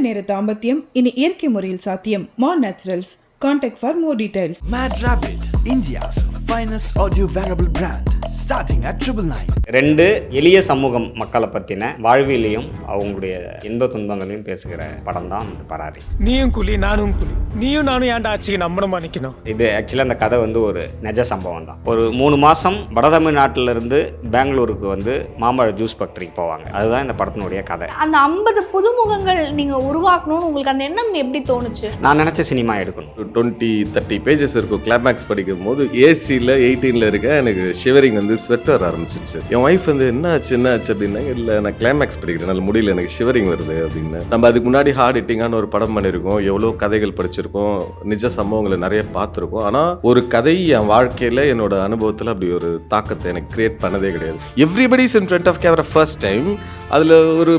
நேர தாம்பத்தியம் இனி இயற்கை முறையில் சாத்தியம். More Naturals. Contact for more details. Mad Rabbit, India's finest audio wearable brand, starting at 999. ரெண்டு எளிய சமூகம் மக்களை பற்றின வாழ்வியலையும் அவங்களுடைய இன்ப துன்பங்களையும் பேசுகிற படம் தான் இந்த பராரி. நீயும் கூலி நானும் கூலி, நீயும் நானும் ஏன்டா ஆட்சிக்கு நம்பணுமா நிற்கணும். இது ஆக்சுவலாக அந்த கதை வந்து ஒரு நிஜ சம்பவம் தான். ஒரு 3 மாதம் வடதமிழ்நாட்டிலிருந்து பெங்களூருக்கு வந்து மாம்பழ ஜூஸ் ஃபேக்டரிக்கு போவாங்க. அதுதான் இந்த படத்தினுடைய கதை. அந்த 50 புதுமுகங்கள் நீங்கள் உருவாக்கணும்னு உங்களுக்கு அந்த எண்ணம் எப்படி தோணுச்சு? நான் நினச்ச சினிமா எடுக்கணும். 20-30 பேஜஸ் இருக்கும். கிளைமேக்ஸ் படிக்கும் போது ஏசியில் 18ல் இருக்க எனக்கு ஷிவரிங் வந்து ஸ்வெட் வர ஆரம்பிச்சிச்சு. என் ஒய்ஃப் வந்து என்ன ஆச்சு அப்படின்னா, இல்லை நான் கிளைமேக்ஸ் படிக்கிறேன், என்னால் முடியல, எனக்கு ஷிவரிங் வருது அப்படின்னு. நம்ம அதுக்கு முன்னாடி ஹார்ட் ஹிட்டிங்கான ஒரு படம் பண்ணியிருக்கோம், எவ்வளோ கதைகள் படிச்சிருக்கோம், நிஜ சம்பவங்களை நிறைய பார்த்துருக்கோம். ஆனால் ஒரு கதை என் வாழ்க்கையில் என்னோட அனுபவத்தில் அப்படி ஒரு தாக்கத்தை எனக்கு கிரியேட் பண்ணதே கிடையாது. Everybody is in front of camera first time. அதில் ஒரு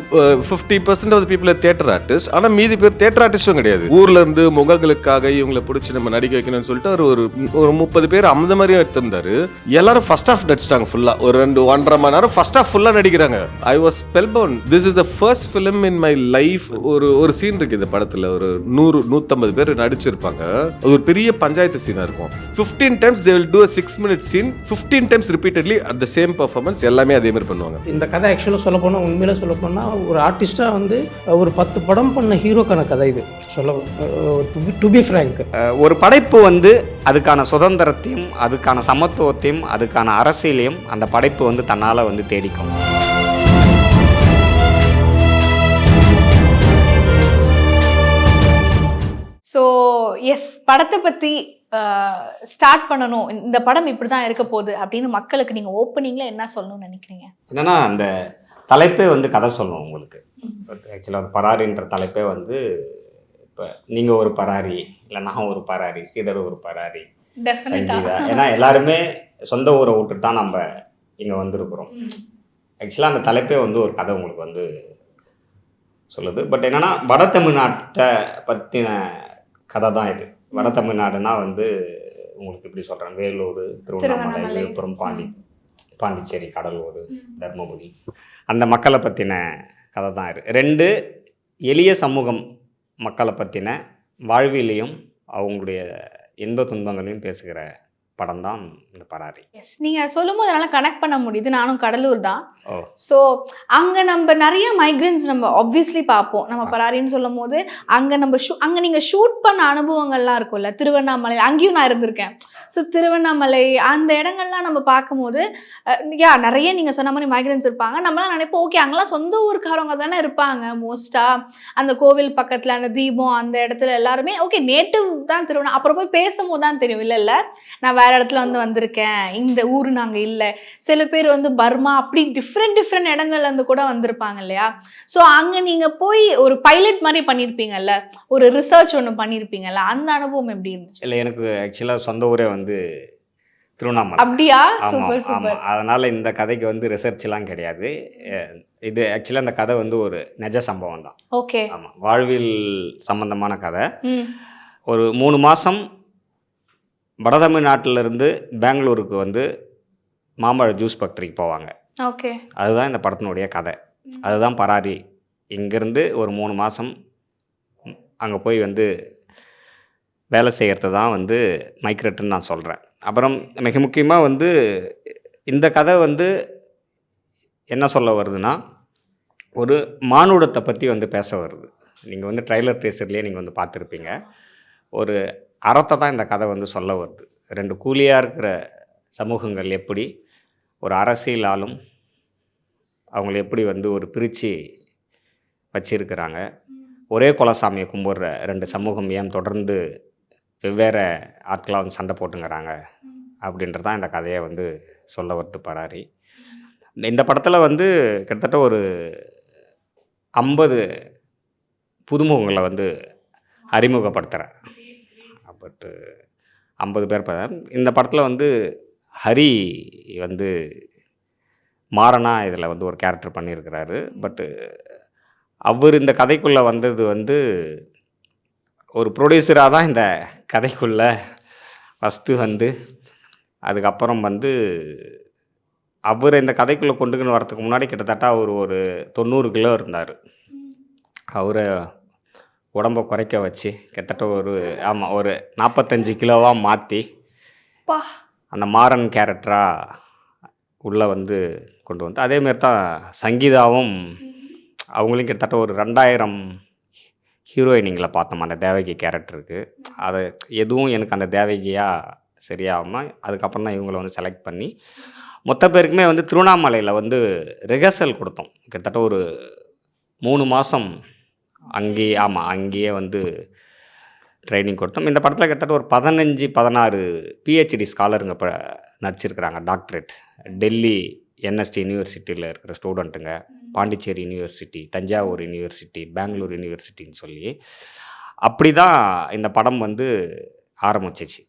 50% ஆஃப் பீப்புள் தியேட்டர் ஆர்டிஸ்ட், ஆனால் மீதி பேர் தியேட்டர் ஆர்டிஸ்டும் கிடையாது. ஊர்ல இருந்து முகங்களுக்காக இவங்களை பிடிச்சி நம்ம நடிக்க வைக்கணும்னு சொல்லிட்டு ஒரு 30 பேர் அந்த மாதிரியும் எடுத்திருந்தாரு. எல்லாரும் ஃபர்ஸ்ட் ஆஃப் நடிச்சிட்டாங்க ஃபுல்லா. ஒரு 1.5 மணி நேரம் ஃபர்ஸ்ட் ஆஃப் ஃபுல்லா நடிக்கிறாங்க. I was spellbound. This is the first film in my life. ஒரு சீன் இருக்கு இந்த படத்துல, ஒரு 100-150 பேர் நடிச்சிருப்பாங்க. அது ஒரு பெரிய பஞ்சாயத்து சீனா இருக்கும். 15 times they will do a 6-minute scene, 15 times repeatedly at the same performance. எல்லாமே அதே மாதிரி பண்ணுவாங்க. இந்த கதை ஆக்சுவலாக சொல்ல போனால், உண்மையில சொல்ல போனால், ஒரு ஆர்டிஸ்டாக வந்து ஒரு 10 படம் பண்ண ஹீரோக்கான கதை இது. சொல்ல டு பி ஃப்ராங்க், ஒரு படைப்பு வந்து அதுக்கான சுதந்திரத்தையும் அதுக்கான சமத்துவத்தையும் அதுக்கான அரசியலையும் அந்த படைப்பு வந்து தன்னால் வந்து தேடிக்கும். ஸோ எஸ், படத்தை பற்றி ஸ்டார்ட் பண்ணணும், இந்த படம் இப்படி தான் இருக்க போகுது அப்படின்னு மக்களுக்கு நீங்கள் ஓப்பனிங்கில் என்ன சொல்லணும்னு நினைக்கிறீங்க? என்னன்னா, அந்த தலைப்பே வந்து கதை சொல்லணும் உங்களுக்கு. ஆக்சுவலாக பராரின்ற தலைப்பே வந்து, இப்போ நீங்கள் ஒரு பராரி, இல்லை நான் ஒரு பராரி, ஸ்ரீதர் ஒரு பராரி, சங்கீதா, ஏன்னா எல்லாருமே சொந்த ஊரை விட்டுட்டு தான் நம்ம இங்கே வந்திருக்கிறோம். ஆக்சுவலாக அந்த தலைப்பே வந்து ஒரு கதை உங்களுக்கு வந்து சொல்லுது. பட் என்னென்னா, வட தமிழ்நாட்டை பற்றின கதை தான் இது. வட தமிழ்நாடுனா வந்து உங்களுக்கு இப்படி சொல்கிறேன், வேலூர், திருவண்ணாமலை, விழுப்புரம், பாண்டிச்சேரி, கடலூர், தர்மபுரி, அந்த மக்களை பற்றின கதை தான் இது. ரெண்டு எளிய சமூகம் மக்களை பற்றின வாழ்வியலையும் அவங்களுடைய இன்ப துன்பங்களையும் பேசுகிற படம் தான் இந்த பராரி. எஸ், நீங்கள் சொல்லும் போது என்னால் கனெக்ட் பண்ண முடியுது. நானும் கடலூர் தான். ஸோ அங்கே நம்ம நிறைய மைக்ரன்ஸ் நம்ம ஆப்வியஸ்லி பார்ப்போம். நம்ம பராரின்னு சொல்லும் போது அங்கே நம்ம அங்கே நீங்கள் ஷூட் பண்ண அனுபவங்கள்லாம் இருக்கும்ல, திருவண்ணாமலை, அங்கேயும் நான் இருந்திருக்கேன். ஸோ திருவண்ணாமலை அந்த இடங்கள்லாம் நம்ம பார்க்கும்போது நிறைய நீங்கள் சொன்ன மாதிரி மைக்ரன்ஸ் இருப்பாங்க. நம்மளாம் நினைப்போம், ஓகே அங்கெல்லாம் சொந்த ஊருக்காரவங்க தானே இருப்பாங்க மோஸ்ட்டாக. அந்த கோவில் பக்கத்தில் அந்த தீபம் அந்த இடத்துல எல்லாருமே ஓகே நேட்டிவ் தான் திருவண்ணா. அப்புறம் போய் பேசும்போது தான் தெரியும், இல்லை நான் வேற இடத்துல வந்திருக்கேன், இந்த ஊர் நாங்கள் இல்லை. சில பேர் வந்து பர்மா, அப்படி டிஃப்ரெண்ட் இடங்கள்ல இருந்து கூட வந்திருப்பாங்க இல்லையா. ஸோ அங்கே நீங்கள் போய் ஒரு பைலட் மாதிரி பண்ணியிருப்பீங்கல்ல, ஒரு ரிசர்ச் ஒன்று பண்ணியிருப்பீங்கல்ல, அந்த அனுபவம் எப்படி இருந்துச்சு? இல்லை, எனக்கு ஆக்சுவலாக சொந்த ஊரே வந்து திருவண்ணாமலை. அப்படியா? Super super. அதனால் இந்த கதைக்கு வந்து ரிசர்ச்லாம் கிடையாது. இது ஆக்சுவலாக இந்த கதை வந்து ஒரு நிஜ சம்பவம் தான். ஓகே. ஆமாம், வாழ்வியல் சம்பந்தமான கதை. ஒரு 3 மாதம் வடதமிழ்நாட்டிலிருந்து பெங்களூருக்கு வந்து மாம்பழ ஜூஸ் ஃபேக்டரிக்கு போவாங்க. ஓகே. அதுதான் இந்த படத்தினுடைய கதை. அதுதான் பராரி. இங்கேருந்து ஒரு 3 மாதம் அங்கே போய் வந்து வேலை செய்கிறது தான் வந்து மைக்ரெட்டுன்னு நான் சொல்கிறேன். அப்புறம் மிக முக்கியமாக வந்து இந்த கதை வந்து என்ன சொல்ல வருதுன்னா, ஒரு மானுடத்தை பற்றி வந்து பேச வருது. நீங்கள் வந்து ட்ரைலர் டீசர்லேயே நீங்கள் வந்து பார்த்துருப்பீங்க. ஒரு அறத்தை தான் இந்த கதை வந்து சொல்ல வருது. 2 கூலியாக இருக்கிற சமூகங்கள் எப்படி ஒரு அரசியலாலும் அவங்கள எப்படி வந்து ஒரு பிரித்து வச்சிருக்கிறாங்க. ஒரே குலசாமியை கும்பிட்ற 2 சமூகம் ஏன் தொடர்ந்து வெவ்வேறு ஆட்களாக வந்து சண்டை போட்டுங்கிறாங்க அப்படின்றது தான் இந்த கதையை வந்து சொல்ல வருது பராரி. இந்த படத்தில் வந்து கிட்டத்தட்ட ஒரு 50 புதுமுகங்களை வந்து அறிமுகப்படுத்துகிறேன். பட்டு 50 பேர். இந்த படத்தில் வந்து ஹரி வந்து மாறனா இதில் வந்து ஒரு கேரக்டர் பண்ணியிருக்கிறாரு. பட்டு அவர் இந்த கதைக்குள்ளே வந்தது வந்து ஒரு ப்ரொடியூசராக தான் இந்த கதைக்குள்ளே ஃபஸ்ட்டு வந்து, அதுக்கப்புறம் வந்து அவர் இந்த கதைக்குள்ளே கொண்டுக்கின்னு வரத்துக்கு முன்னாடி கிட்டத்தட்ட அவர் ஒரு 90 கிலோ இருந்தார். அவரை உடம்பை குறைக்க வச்சு கிட்டத்தட்ட ஒரு 45 கிலோவாக மாற்றி பா அந்த மாறன் கேரக்டராக உள்ளே வந்து கொண்டு வந்து அதேமாரி தான் சங்கீதாவும் அவங்களையும் கிட்டத்தட்ட ஒரு 2000 ஹீரோயினிங்களை பார்த்தோம் அந்த தேவகி கேரக்டருக்கு. அதை எதுவும் எனக்கு அந்த தேவகியாக சரியாகாமல் அதுக்கப்புறம் தான் இவங்களை வந்து செலக்ட் பண்ணி மொத்த பேருக்குமே வந்து திருவண்ணாமலையில் வந்து ரிஹர்சல் கொடுத்தோம். கிட்டத்தட்ட ஒரு 3 மாதம் அங்கேயே வந்து ட்ரைனிங் கொடுத்தோம். இந்த படத்தில் கிட்டத்தட்ட ஒரு 15-16 பிஹெச்டி ஸ்காலருங்க இப்போ நடிச்சிருக்கிறாங்க. டாக்டரேட் டெல்லி என்எஸ்டி யூனிவர்சிட்டியில் இருக்கிற ஸ்டூடெண்ட்டுங்க, பாண்டிச்சேரி யூனிவர்சிட்டி, தஞ்சாவூர் யூனிவர்சிட்டி, பெங்களூர் யூனிவர்சிட்டின்னு சொல்லி அப்படி தான் இந்த படம் வந்து ஆரம்பிச்சிச்சு.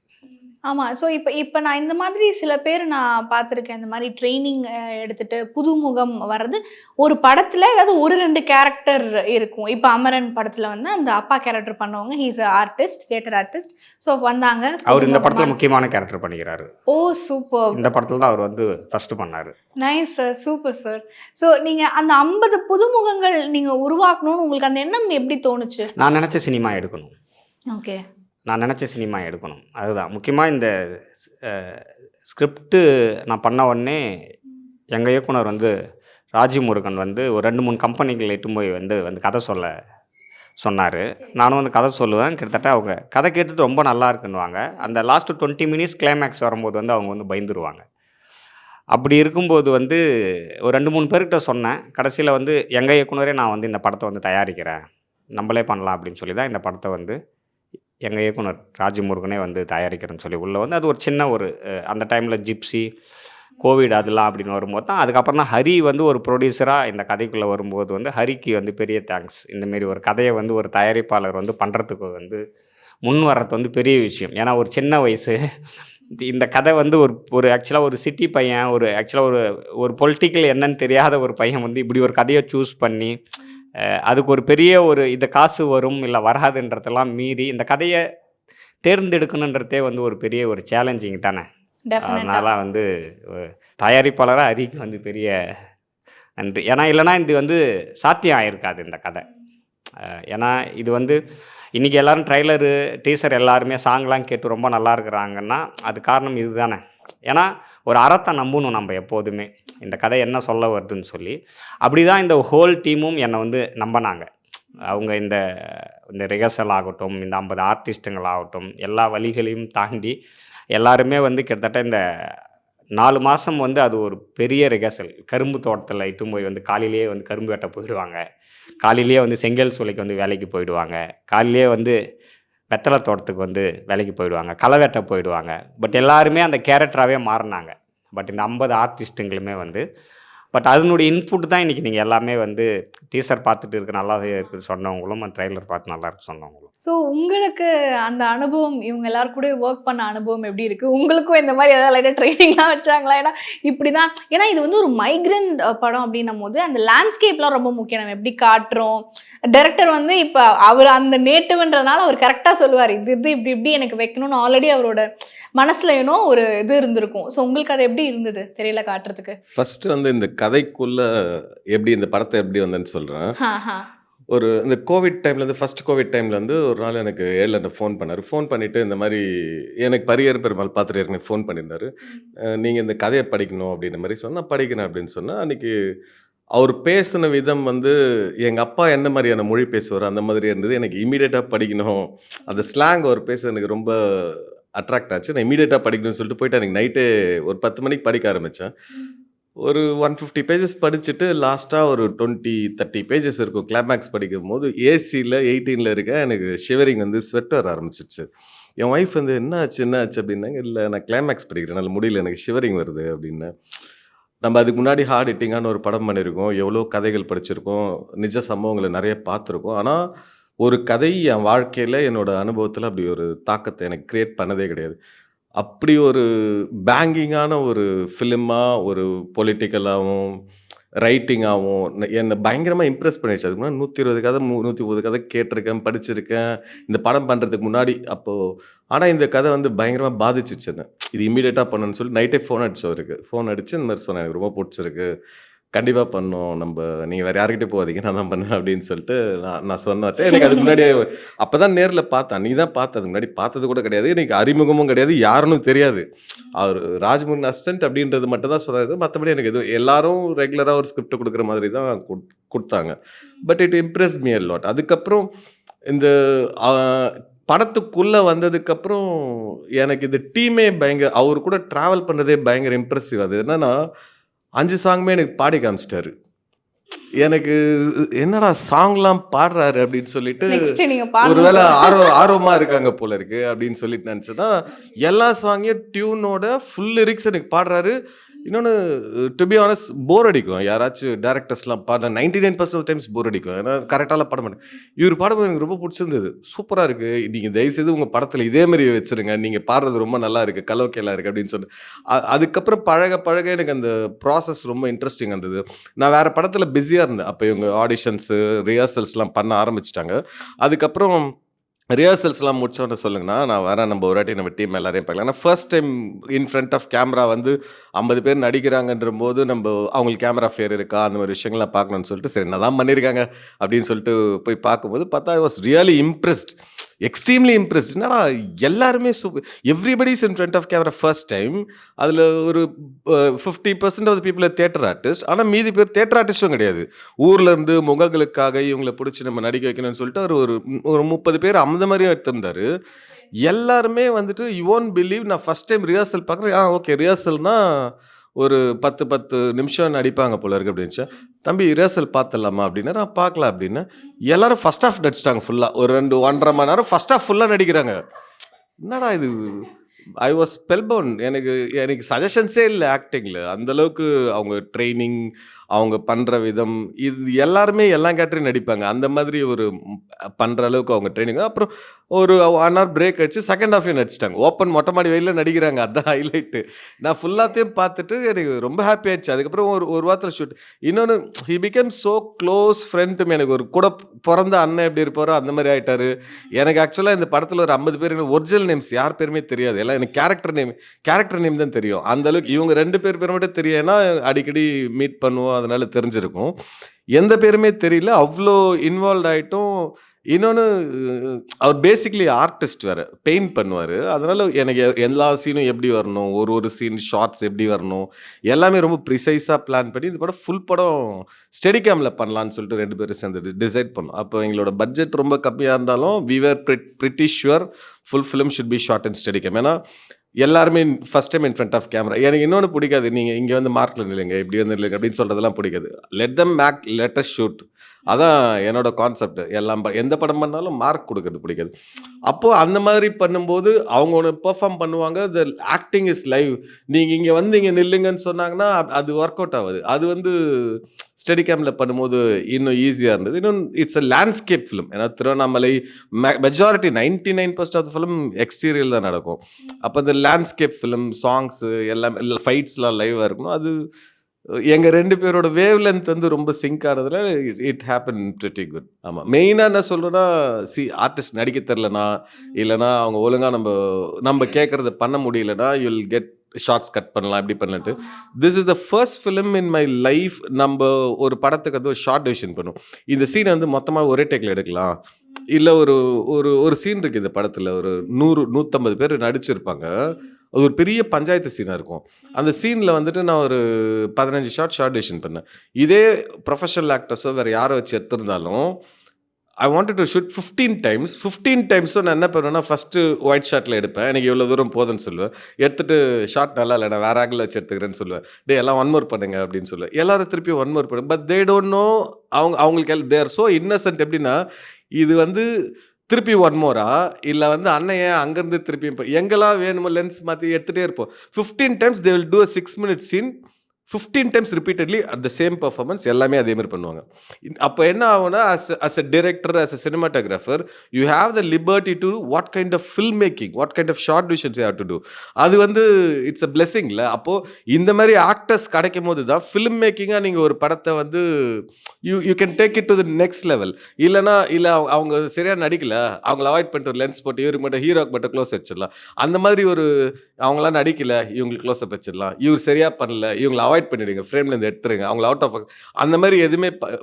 ஆமாம். ஸோ இப்போ நான் இந்த மாதிரி சில பேர் நான் பார்த்துருக்கேன். இந்த மாதிரி ட்ரைனிங் எடுத்துகிட்டு புதுமுகம் வர்றது ஒரு படத்தில் ஏதாவது 1-2 கேரக்டர் இருக்கும். இப்போ அமரன் படத்தில் வந்து அந்த அப்பா கேரக்டர் பண்ணவங்க he's artist, theatre artist. So வந்தாங்க. அவர் இந்த படத்தில் முக்கியமான கேரக்டர் பண்ணிக்கிறாரு. ஓ சூப்பர். இந்த படத்தில் தான் அவர் வந்து ஃபஸ்ட்டு பண்ணார். Nice sir, super sir. So நீங்கள் அந்த 50 புதுமுகங்கள் நீங்கள் உருவாக்கணும்னு உங்களுக்கு அந்த எண்ணம் எப்படி தோணுச்சு? நான் நினச்ச சினிமா எடுக்கணும். ஓகே. அதுதான் முக்கியமாக இந்த ஸ்கிரிப்டு நான் பண்ண உடனே எங்கள் இயக்குனர் வந்து ராஜீவ் முருகன் வந்து ஒரு 2-3 கம்பெனிகள் எட்டும் போய் வந்து கதை சொல்ல சொன்னார். நானும் வந்து கதை சொல்லுவேன். கிட்டத்தட்ட அவங்க கதை கேட்டுட்டு ரொம்ப நல்லா இருக்குன்னுவாங்க. அந்த லாஸ்ட்டு 20 மினிட்ஸ் கிளைமேக்ஸ் வரும்போது வந்து அவங்க வந்து பயந்துருவாங்க. அப்படி இருக்கும்போது வந்து ஒரு 2-3 பேர்கிட்ட சொன்னேன். கடைசியில் வந்து எங்கள் இயக்குனரே நான் வந்து இந்த படத்தை வந்து தயாரிக்கிறேன், நம்மளே பண்ணலாம் அப்படின்னு சொல்லி தான் இந்த படத்தை வந்து எங்கள் இயக்குனர் ராஜீவ் முருகனே வந்து தயாரிக்கிறேன்னு சொல்லி உள்ளே வந்து அது ஒரு சின்ன அந்த டைமில் ஜிப்சி கோவிட் அதெல்லாம் அப்படின்னு வரும்போது தான் அதுக்கப்புறம் தான் ஹரி வந்து ஒரு ப்ரொடியூசராக இந்த கதைக்குள்ளே வரும்போது வந்து ஹரிக்கு வந்து பெரிய தேங்க்ஸ். இந்தமாரி ஒரு கதையை வந்து ஒரு தயாரிப்பாளர் வந்து பண்ணுறதுக்கு வந்து முன் வர்றது வந்து பெரிய விஷயம். ஏன்னா ஒரு சின்ன வயசு இந்த கதை வந்து ஒரு ஆக்சுவலாக ஒரு சிட்டி பையன், ஒரு பொலிட்டிக்கல் என்னன்னு தெரியாத ஒரு பையன் வந்து இப்படி ஒரு கதையை சூஸ் பண்ணி அதுக்கு ஒரு பெரிய இது காசு வரும் இல்லை வராதுன்றதெல்லாம் மீறி இந்த கதையை தேர்ந்தெடுக்கணுன்றதே வந்து ஒரு பெரிய ஒரு சேலஞ்சிங் தானே. அதனால் வந்து தயாரிப்பாளராக ஹரிக்கு வந்து பெரிய நன்றி. ஏன்னா இல்லைனா இது வந்து சாத்தியம் ஆகிருக்காது இந்த கதை. ஏன்னா இது வந்து இன்றைக்கி எல்லோரும் ட்ரைலரு டீசர் எல்லாருமே சாங்லாம் கேட்டு ரொம்ப நல்லா இருக்கிறாங்கன்னா அது காரணம் இது தானே. ஏன்னா ஒரு அறத்தை நம்பணும் நம்ம எப்போதுமே, இந்த கதை என்ன சொல்ல வருதுன்னு சொல்லி. அப்படி தான் இந்த ஹோல் டீமும் என்னை வந்து நம்பினாங்க. அவங்க இந்த ரிஹர்சல் ஆகட்டும், இந்த 50 ஆர்டிஸ்ட்டுங்களாகட்டும், எல்லா வழிகளையும் தாண்டி எல்லாருமே வந்து கிட்டத்தட்ட இந்த 4 மாதம் வந்து அது ஒரு பெரிய ரிஹர்சல். கரும்பு தோட்டத்தில் இட்டும் போய் வந்து காலையிலேயே வந்து கரும்பு வெட்ட போயிடுவாங்க, காலையிலேயே வந்து செங்கல் சூளைக்கு வந்து வேலைக்கு போயிடுவாங்க, காலையிலேயே வந்து வெத்தலை தோட்டத்துக்கு வந்து வேலைக்கு போயிடுவாங்க, களை வெட்ட போயிடுவாங்க. பட் எல்லாருமே அந்த கேரக்டராகவே மாறினாங்க. பட் இந்த 50 ஆர்டிஸ்ட்டுங்களுமே வந்து அதனுடைய இன்புட் தான் இன்றைக்கி நீங்கள் எல்லாமே வந்து டீசர் பார்த்துட்டு இருக்கு நல்லாவே இருக்குது சொன்னவங்களும், அந்த ட்ரைலர் பார்த்து நல்லா இருக்கு சொன்னவங்களும். ஸோ உங்களுக்கு அந்த அனுபவம், இவங்க எல்லாரும் கூட ஒர்க் பண்ண அனுபவம் எப்படி இருக்குது? உங்களுக்கும் இந்த மாதிரி ஏதாவது லைட்டாக ட்ரைனிங்லாம் வச்சாங்களா? ஏன்னா இப்படி தான், ஏன்னா இது வந்து ஒரு மைக்ரண்ட் படம் அப்படின்னும் போது அந்த லேண்ட்ஸ்கேப்லாம் ரொம்ப முக்கியம். நம்ம எப்படி காட்டுறோம், டைரக்டர் வந்து இப்போ அவர் அந்த நேட்டிவ்ன்றதுனால அவர் கரெக்டாக சொல்லுவார், இது இப்படி எனக்கு வைக்கணும்னு ஆல்ரெடி அவரோட மனசுல ஒரு இது இருந்திருக்கும். ஸோ உங்களுக்கு அது எப்படி இருந்தது தெரியல காட்டுறதுக்கு? ஃபர்ஸ்ட் வந்து இந்த கதைக்குள்ள எப்படி இந்த படத்தை எப்படி வந்தேன்னு சொல்கிறேன். இந்த கோவிட் டைம்லேருந்து ஃபர்ஸ்ட் கோவிட் டைம்லேருந்து ஒரு நாள் எனக்கு ஏழில் ஃபோன் பண்ணார். ஃபோன் பண்ணிவிட்டு இந்த மாதிரி எனக்கு பரியர் பெருமாள் பார்த்துட்டு ஏற்கனவே ஃபோன் பண்ணியிருந்தார். நீங்கள் இந்த கதையை படிக்கணும் அப்படின்ற மாதிரி சொன்னால் படிக்கிறேன் அப்படின்னு சொன்னால், அன்றைக்கி அவர் பேசின விதம் வந்து எங்கள் அப்பா என்ன மாதிரியான மொழி பேசுவார் அந்த மாதிரி இருந்தது. எனக்கு இமீடியட்டாக படிக்கணும், அந்த ஸ்லாங் அவர் பேச எனக்கு ரொம்ப அட்ராக்ட் ஆச்சு. நான் இமீடியட்டாக படிக்கணும்னு சொல்லிட்டு போயிட்டு அன்றைக்கி நைட்டே ஒரு 10 மணிக்கு படிக்க ஆரம்பித்தேன். ஒரு 150 பேஜஸ் படிச்சுட்டு லாஸ்ட்டாக ஒரு 20-30 பேஜஸ் இருக்கும். கிளைமேக்ஸ் படிக்கும் போது ஏசியில் 18ல் இருக்கேன். எனக்கு ஷிவரிங் வந்து ஸ்வெட் வர ஆரம்பிச்சிச்சு. என் ஒய்ஃப் வந்து என்ன ஆச்சு அப்படின்னாங்க. இல்லை நான் கிளைமேக்ஸ் படிக்கிறேன், என்னால் முடியல, எனக்கு ஷிவரிங் வருது அப்படின்னு. நம்ம அதுக்கு முன்னாடி ஹார்ட் ஹிட்டிங்கான ஒரு படம் பண்ணியிருக்கோம், எவ்வளோ கதைகள் படிச்சிருக்கோம், நிஜ சம்பவங்களை நிறைய பார்த்துருக்கோம். ஆனால் ஒரு கதை என் வாழ்க்கையில் என்னோட அனுபவத்தில் அப்படி ஒரு தாக்கத்தை எனக்கு க்ரியேட் பண்ணதே கிடையாது. அப்படி ஒரு பேங்கிங்கான ஒரு ஃபிலிமாக, ஒரு பொலிட்டிக்கலாகவும் ரைட்டிங்காகவும் என்னை பயங்கரமாக இம்ப்ரெஸ் பண்ணிடுச்சு. அதுக்கு முன்னாடி 120 கதை 130 கதை கேட்டிருக்கேன், படிச்சிருக்கேன் இந்த படம் பண்ணுறதுக்கு முன்னாடி. அப்போது ஆனால் இந்த கதை வந்து பயங்கரமாக பாதிச்சிச்சு என்ன. இது இமீடியட்டாக பண்ணணும்னு சொல்லி நைட்டே ஃபோன் அடிச்சு அவருக்கு ஃபோன் அடித்து இந்த மாதிரி சொன்னேன், எனக்கு ரொம்ப பிடிச்சிருக்கு, கண்டிப்பாக பண்ணோம் நம்ம, நீங்கள் வேறு யார்கிட்ட போகாதீங்க, நான் தான் பண்ணேன் அப்படின்னு சொல்லிட்டு நான் சொன்னேன். எனக்கு அதுக்கு முன்னாடியே அப்போ தான் நேரில் பார்த்தேன், நீ தான் பார்த்து அதுக்கு முன்னாடி பார்த்தது கூட கிடையாது, எனக்கு அறிமுகமும் கிடையாது, யாருன்னு தெரியாது. அவர் ராஜ்முருகன் அசிஸ்டன்ட் அப்படின்றது மட்டும் தான் சொன்னார், மற்றபடி எனக்கு எதுவும் எல்லாரும் ரெகுலராக ஒரு ஸ்கிரிப்ட் கொடுக்குற மாதிரி தான் கொடுத்தாங்க. But it impressed me a lot. அதுக்கப்புறம் இந்த படத்துக்குள்ளே வந்ததுக்கப்புறம் எனக்கு இந்த டீமே பயங்கர, அவர் கூட ட்ராவல் பண்ணுறதே பயங்கர இம்ப்ரெசிவ். அது என்னென்னா 5 சாங்குமே எனக்கு பாடி காமிச்சிட்டாரு. எனக்கு என்னடா சாங்லாம் பாடுறாரு அப்படின்னு சொல்லிட்டு நெக்ஸ்ட் நீங்க பாருங்க. ஒருவேளை ஆர்வமாக இருக்காங்க போல இருக்கு அப்படின்னு சொல்லிட்டு நினச்சேன்னா, எல்லா சாங்கையும் டியூனோட ஃபுல் லிரிக்ஸ் எனக்கு பாடுறாரு. இன்னொன்று, டு பி ஆனஸ்ட், போர் அடிக்கும் யாராச்சும் டேரக்டர்ஸ்லாம் பாட 99% ஆஃப் டைம்ஸ் போர் அடிக்கும். ஏன்னா கரெக்டாலாம் பாட மாட்டேன். இவர் பாடும்போது எனக்கு ரொம்ப பிடிச்சிருந்தது, சூப்பராக இருக்குது, நீங்கள் தயவுசெய்து உங்கள் படத்தில் இதே மாதிரி வச்சுருங்க, நீங்கள் பாடுறது ரொம்ப நல்லா இருக்குது, கலோக்கேலாம் இருக்குது அப்படின்னு சொல்லி அதுக்கப்புறம் பழக எனக்கு அந்த ப்ராசஸ் ரொம்ப இன்ட்ரெஸ்டிங் இருந்தது. நான் வேறு படத்தில் பிஸியாக இருந்தேன். அப்போ இவங்க ஆடிஷன்ஸு ரிஹர்சல்ஸ்லாம் பண்ண ஆரம்பிச்சிட்டாங்க. அதுக்கப்புறம் ரிஹர்சல்ஸ்லாம் முடிச்சோன்னு சொல்லுங்கண்ணா, நான் வரேன், நம்ம ஒரு வாட்டி நம்ம டீம் எல்லாரையும் பார்க்கலாம். ஆனால் first time in front of camera வந்து 50 பேர் நடிக்கிறாங்கன்ற போது நம்ம அவங்களுக்கு கேமரா ஃபேர் இருக்கா, அந்த மாதிரி விஷயங்கள்லாம் பார்க்கணும்னு சொல்லிட்டு, சரி என்ன தான் பண்ணியிருக்காங்க அப்படின்னு சொல்லிட்டு போய் பார்க்கும்போது பார்த்தா I was really impressed, extremely impressed. என்னடா எல்லாருமே everybody is in front of camera first time. அதில் ஒரு 50% of the people theatre artist. ஆனால் மீதி பேர் தியேட்டர் ஆர்டிஸ்ட்டும் கிடையாது. ஊர்லேருந்து முகங்களுக்காக இவங்களை பிடிச்சி நம்ம நடிக்க வைக்கணும்னு சொல்லிட்டு ஒரு 30 பேர் அந்த மாதிரியும் எடுத்திருந்தாரு. எல்லாருமே வந்துட்டு யூ ஒன்ட் பிலீவ், நான் ஃபர்ஸ்ட் டைம் ரிஹர்சல் பார்க்குறேன். ஓகே, ரிஹர்சல்னா ஒரு 10 நிமிஷம் நடிப்பாங்க போல இருக்கு அப்படின்ச்சு. தம்பி ரிஹர்சல் பார்த்துடலாமா அப்படின்னா, நான் பார்க்கலாம் அப்படின்னு. எல்லாரும் ஃபர்ஸ்ட் ஹாஃப் நடிச்சிட்டாங்க ஃபுல்லாக. ஒரு 1.5 மணி நேரம் ஃபர்ஸ்ட் ஹாஃப் ஃபுல்லாக நடிக்கிறாங்க. என்னடா இது, ஐ வாஸ் ஸ்பெல்பவுண்ட். எனக்கு சஜஷன்ஸே இல்லை ஆக்டிங்கில். அந்தளவுக்கு அவங்க ட்ரைனிங், அவங்க பண்ணுற விதம், இது எல்லாருமே எல்லா கேரக்டரையும் நடிப்பாங்க. அந்த மாதிரி ஒரு பண்ணுற அளவுக்கு அவங்க ட்ரைனிங். அப்புறம் ஒரு 1 hour பிரேக் அடிச்சு செகண்ட் ஹாஃபையும் நடிச்சிட்டாங்க. ஓப்பன் மொட்டை மாடி வெயிலில் நடிக்கிறாங்க, அதுதான் ஹைலைட்டு. நான் ஃபுல்லாத்தையும் பார்த்துட்டு எனக்கு ரொம்ப ஹாப்பி ஆயிடுச்சு. அதுக்கப்புறம் ஒரு வாரத்தில் ஷூட். இன்னொன்று, he became so close friend to me. எனக்கு ஒரு கூட பிறந்த அண்ணன் எப்படி இருப்பாரோ அந்த மாதிரி ஆகிட்டாரு. எனக்கு ஆக்சுவலாக இந்த படத்தில் ஒரு 50 பேர் எனக்கு ஒரிஜினல் நேம்ஸ் யார் பேருமே தெரியாது. எல்லாம் எனக்கு கேரக்டர் நேம் தான் தெரியும். அந்தளவுக்கு இவங்க 2 பேர் மட்டும் தெரியும். ஏன்னா அடிக்கடி மீட் பண்ணுவோம், அதனால தெரிஞ்சிருக்கும். எந்த பேருமே தெரியல, அவ்வளோ இன்வால்வ் ஆகிட்டோம். இன்னொன்று, அவர் பேசிக்லி ஆர்டிஸ்ட் வேறு, பெயிண்ட் பண்ணுவார். அதனால் எனக்கு எல்லா சீனும் எப்படி வரணும், ஒரு சீன் ஷார்ட்ஸ் எப்படி வரணும், எல்லாமே ரொம்ப ப்ரிசைஸாக பிளான் பண்ணி இந்த படம் ஃபுல் படம் ஸ்டெடி கேமில் பண்ணலான்னு சொல்லிட்டு 2 பேரும் சேர்ந்து டிசைட் பண்ணோம். அப்போ எங்களோட பட்ஜெட் ரொம்ப கம்மியாக இருந்தாலும் we were pretty sure full film should be shot in steady cam. ஏன்னா எல்லாருமே first time in front of camera. எனக்கு இன்னொன்று பிடிக்காது, நீங்கள் இங்கே வந்து மார்க்கில் நில்லுங்க, இப்படி வந்து இல்லைங்க அப்படின்னு சொல்கிறதெல்லாம் பிடிக்காது. லெட் அஸ் ஷூட், அதான் என்னோட கான்செப்ட். எந்த படம் பண்ணாலும் மார்க் கொடுக்கறது பிடிக்காது. அப்போது அந்த மாதிரி பண்ணும்போது அவங்க ஒன்று பெர்ஃபார்ம் பண்ணுவாங்க. த ஆக்டிங் இஸ் லைவ். நீங்கள் இங்கே வந்து இங்கே நில்லுங்கன்னு சொன்னாங்கன்னா அது ஒர்க் அவுட் ஆகுது. அது வந்து ஸ்டெடி கேமில் பண்ணும்போது இன்னும் ஈஸியாக இருந்தது. இன்னும் இட்ஸ் அ லேண்ட்ஸ்கேப் ஃபிலிம். ஏன்னா Tiruvannamalai majority 99% of the film exterior தான் நடக்கும். அப்போ இந்த லேண்ட்ஸ்கேப் ஃபிலிம், சாங்ஸு எல்லாமே, ஃபைட்ஸ்லாம் லைவாக இருக்கணும். அது எங்கள் 2 பேரோட வேவ் லென்த் வந்து ரொம்ப சிங்க் ஆனதுல இட் ஹேப்பன் பிரிட்டி குட். ஆமாம், மெயினாக என்ன சொல்கிறேன்னா, ஆர்டிஸ்ட் நடிக்க தெரிலனா, இல்லைனா அவங்க ஒழுங்காக நம்ம கேட்குறத பண்ண முடியலனா, you will get shots cut பண்ணலாம், இப்படி பண்ணலான்ட்டு. This is the first film in my life. நம்ம ஒரு படத்துக்கு வந்து ஒரு ஷார்ட் டிவிஷன் பண்ணுவோம். இந்த சீனை வந்து மொத்தமாக ஒரே டேக்கில் எடுக்கலாம், இல்லை ஒரு சீன் இருக்குது இந்த படத்தில், ஒரு 100-150 பேர் நடிச்சிருப்பாங்க. அது ஒரு பெரிய பஞ்சாயத்து சீனாக இருக்கும். அந்த சீனில் வந்துட்டு நான் ஒரு 15 ஷார்ட் டிவிஷன் பண்ணேன். இதே ப்ரொஃபஷனல் ஆக்டர்ஸோ வேறு யாரை வச்சு எடுத்திருந்தாலும் ஐ வாண்டட் டு ஷூட் 15 டைம்ஸும் நான் என்ன பண்ணுவேன்னா, ஃபஸ்ட்டு ஒயிட் ஷாட்டில் எடுப்பேன். எனக்கு இவ்வளோ தூரம் போதுன்னு சொல்லுவேன். எடுத்துகிட்டு ஷார்ட் நல்லா இல்லை, நான் வேறு ஆங்கிள் வச்சு எடுத்துக்கிறேன்னு சொல்லுவேன். எல்லாம் 1 more பண்ணுங்க அப்படின்னு சொல்லுவேன். எல்லோரும் திருப்பி 1 more பண்ணுங்க. பட் தே டோன்ட் நோ, அவங்களுக்கு தே ஆர் ஸோ இன்னசென்ட். எப்படின்னா, இது வந்து திருப்பி 1 more இல்லை வந்து அன்னையே அங்கேருந்து திருப்பி எங்கெல்லாம் வேணுமோ லென்ஸ் மாற்றி எடுத்துகிட்டே இருப்போம். 15 times they will do a 6-minute scene. 15 times repeatedly at the same performance. எல்லாமே அதே மாதிரி பண்ணுவாங்க. அப்போ என்ன ஆகும்னா, as a director, as a cinematographer, you have the liberty to what kind of filmmaking, what kind of short visions you have to do. அது வந்து it's a blessing இல்லை. அப்போது இந்த மாதிரி ஆக்டர்ஸ் கிடைக்கும் போது தான் ஃபிலிம் மேக்கிங்காக நீங்கள் ஒரு படத்தை வந்து you can take it to the next level. இல்லை அவங்க சரியாக நடிக்கலை, அவங்கள அவாய்ட் பண்ணிட்டு ஒரு லென்ஸ் போட்டு இவருக்கு மட்டும் ஹீரோக்கு மட்டும் க்ளோஸ் வச்சிடலாம். அந்த மாதிரி அவங்களாம் நடிக்கலை, இவங்களுக்கு க்ளோஸ் அப் வச்சிடலாம். இவர் சரியாக பண்ணல, இவங்களை அவாய்ட் பண்ணிடுங்க, ஃப்ரேம்லேருந்து எடுத்துருங்க, அவங்கள அவுட் ஆஃப் அந்த மாதிரி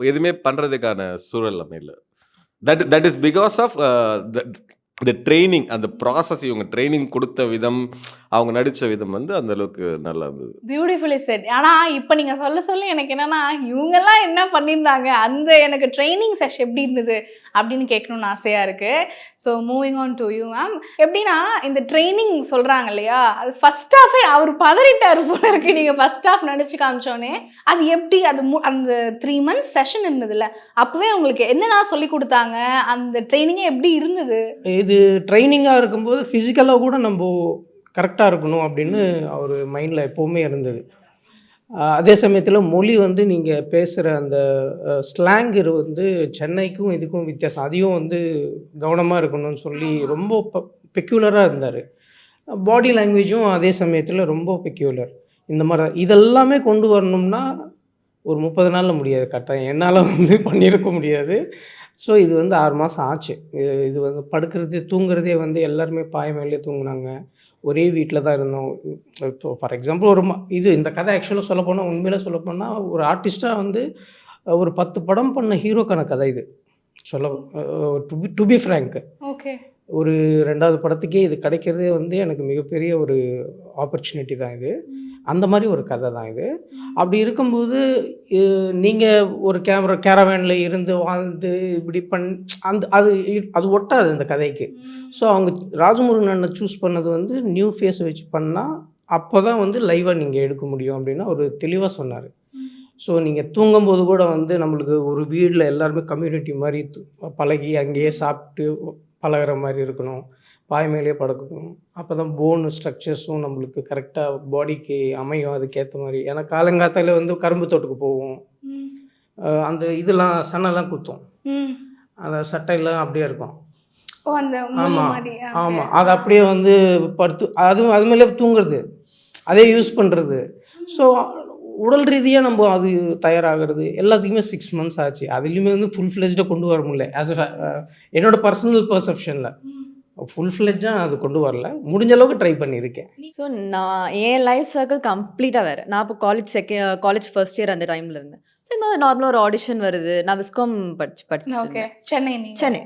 எதுவுமே பண்ணுறதுக்கான சூழல் அமையல. தட் இஸ் பிகாஸ் ஆஃப் இந்த ட்ரைனிங், அந்த ப்ராசஸ், இவங்க ட்ரைனிங் கொடுத்த விதம், அவங்க நடித்த விதம் வந்து அந்த அளவுக்கு நல்லா இருந்தது. Beautifully set. ஆனால் இப்போ நீங்கள் சொல்ல எனக்கு என்னென்னா இவங்கெல்லாம் என்ன பண்ணியிருந்தாங்க, அந்த எனக்கு ட்ரைனிங் செஷன் எப்படி இருந்தது அப்படின்னு கேட்கணும்னு ஆசையாக இருக்குது. So moving on to you ma'am, எப்படின்னா இந்த ட்ரைனிங் சொல்கிறாங்க இல்லையா, அது ஃபஸ்ட் ஹாஃபே அவர் பதறிட்டார் போல இருக்குது. நீங்கள் ஃபஸ்ட் ஹாஃப் நினச்சி காமிச்சோன்னே அது எப்படி அந்த 3 months செஷன் இருந்ததுல்ல, அப்போவே உங்களுக்கு என்னென்ன சொல்லி கொடுத்தாங்க, அந்த ட்ரைனிங்கே எப்படி இருந்தது? இது ட்ரைனிங்காக இருக்கும்போது ஃபிசிக்கலாக கூட நம்ம கரெக்டாக இருக்கணும் அப்படின்னு அவர் மைண்டில் எப்போவுமே இருந்தது. அதே சமயத்தில் மொழி வந்து நீங்கள் பேசுகிற அந்த ஸ்லாங்கர் வந்து சென்னைக்கும் இதுக்கும் வித்தியாசம், அதையும் வந்து கவனமாக இருக்கணும்னு சொல்லி ரொம்ப பெக்யூலராக இருந்தார். பாடி லாங்குவேஜும் அதே சமயத்தில் ரொம்ப பெக்யூலர். இந்த மாதிரி இதெல்லாமே கொண்டு வரணும்னா ஒரு 30 நாளில் முடியாது, கரெக்டாக என்னால் வந்து பண்ணியிருக்க முடியாது. ஸோ இது வந்து 6 மாதம் ஆச்சு. இது வந்து படுக்கிறது தூங்குறதே வந்து எல்லாருமே பாய மேலே தூங்குனாங்க, ஒரே வீட்டில் தான் இருந்தோம். இப்போ ஃபார் எக்ஸாம்பிள் இந்த கதை ஆக்சுவலாக சொல்லப்போனால், உண்மையில சொல்லப்போனால் ஒரு ஆர்டிஸ்ட்டாக வந்து ஒரு 10 படம் பண்ண ஹீரோக்கான கதை இது. டு பி ஃப்ரேங்க், ஓகே, ஒரு 2வது படத்துக்கே இது கிடைக்கிறதே வந்து எனக்கு மிகப்பெரிய ஒரு ஆப்பர்ச்சுனிட்டி தான் இது. அந்த மாதிரி ஒரு கதை தான் இது. அப்படி இருக்கும்போது நீங்கள் ஒரு கேரவேனில் இருந்து வாழ்ந்து இப்படி அது ஒட்டாது அந்த கதைக்கு. ஸோ அவங்க ராஜமுருகன் அண்ணனை சூஸ் பண்ணது வந்து நியூ ஃபேஸை வச்சு பண்ணால் அப்போ தான் வந்து லைவாக நீங்கள் எடுக்க முடியும் அப்படின்னு ஒரு தெளிவாக சொன்னார். ஸோ நீங்கள் தூங்கும்போது கூட வந்து நம்மளுக்கு ஒரு வீட்டில் எல்லாருமே கம்யூனிட்டி மாதிரி பழகி அங்கேயே சாப்பிட்டு பழகிற மாதிரி இருக்கணும், பாய் மேலேயே படுக்கணும். அப்போ தான் போன் ஸ்ட்ரக்சர்ஸும் நம்மளுக்கு கரெக்டாக பாடிக்கு அமையும் அதுக்கேற்ற மாதிரி. ஏன்னா காலங்காத்தால வந்து கரும்பு தோட்டுக்கு போவோம், அந்த இதெல்லாம் சன்னெல்லாம் குத்தும், அந்த சட்டையெல்லாம் அப்படியே இருக்கும். ஆமாம் ஆமாம், அது அப்படியே வந்து படுத்து அது மேலே தூங்குறது, அதே யூஸ் பண்ணுறது. ஸோ உடல் ரீதியாக நம்ம அது தயாராகிறது எல்லாத்துக்குமே 6 months ஆச்சு. அதுலேயுமே வந்து ஃபுல் ஃப்ளெஜ்டாக கொண்டு வர முடியல. என்னோட பர்சனல் பர்செப்ஷனில் ஃபுல் ஃப்ளெஜ்டாக அது கொண்டு வரல, முடிஞ்ச அளவுக்கு ட்ரை பண்ணியிருக்கேன். ஸோ நான் என் லைஃப் சர்க்கிள் கம்ப்ளீட்டாக வேறு. நான் இப்போ காலேஜ் ஃபர்ஸ்ட் இயர் அந்த டைமில் இருந்தேன். சரி, நார்மலாக ஒரு ஆடிஷன் வருது. நான் விஸ்காம் படிச்சுட்டு சென்னை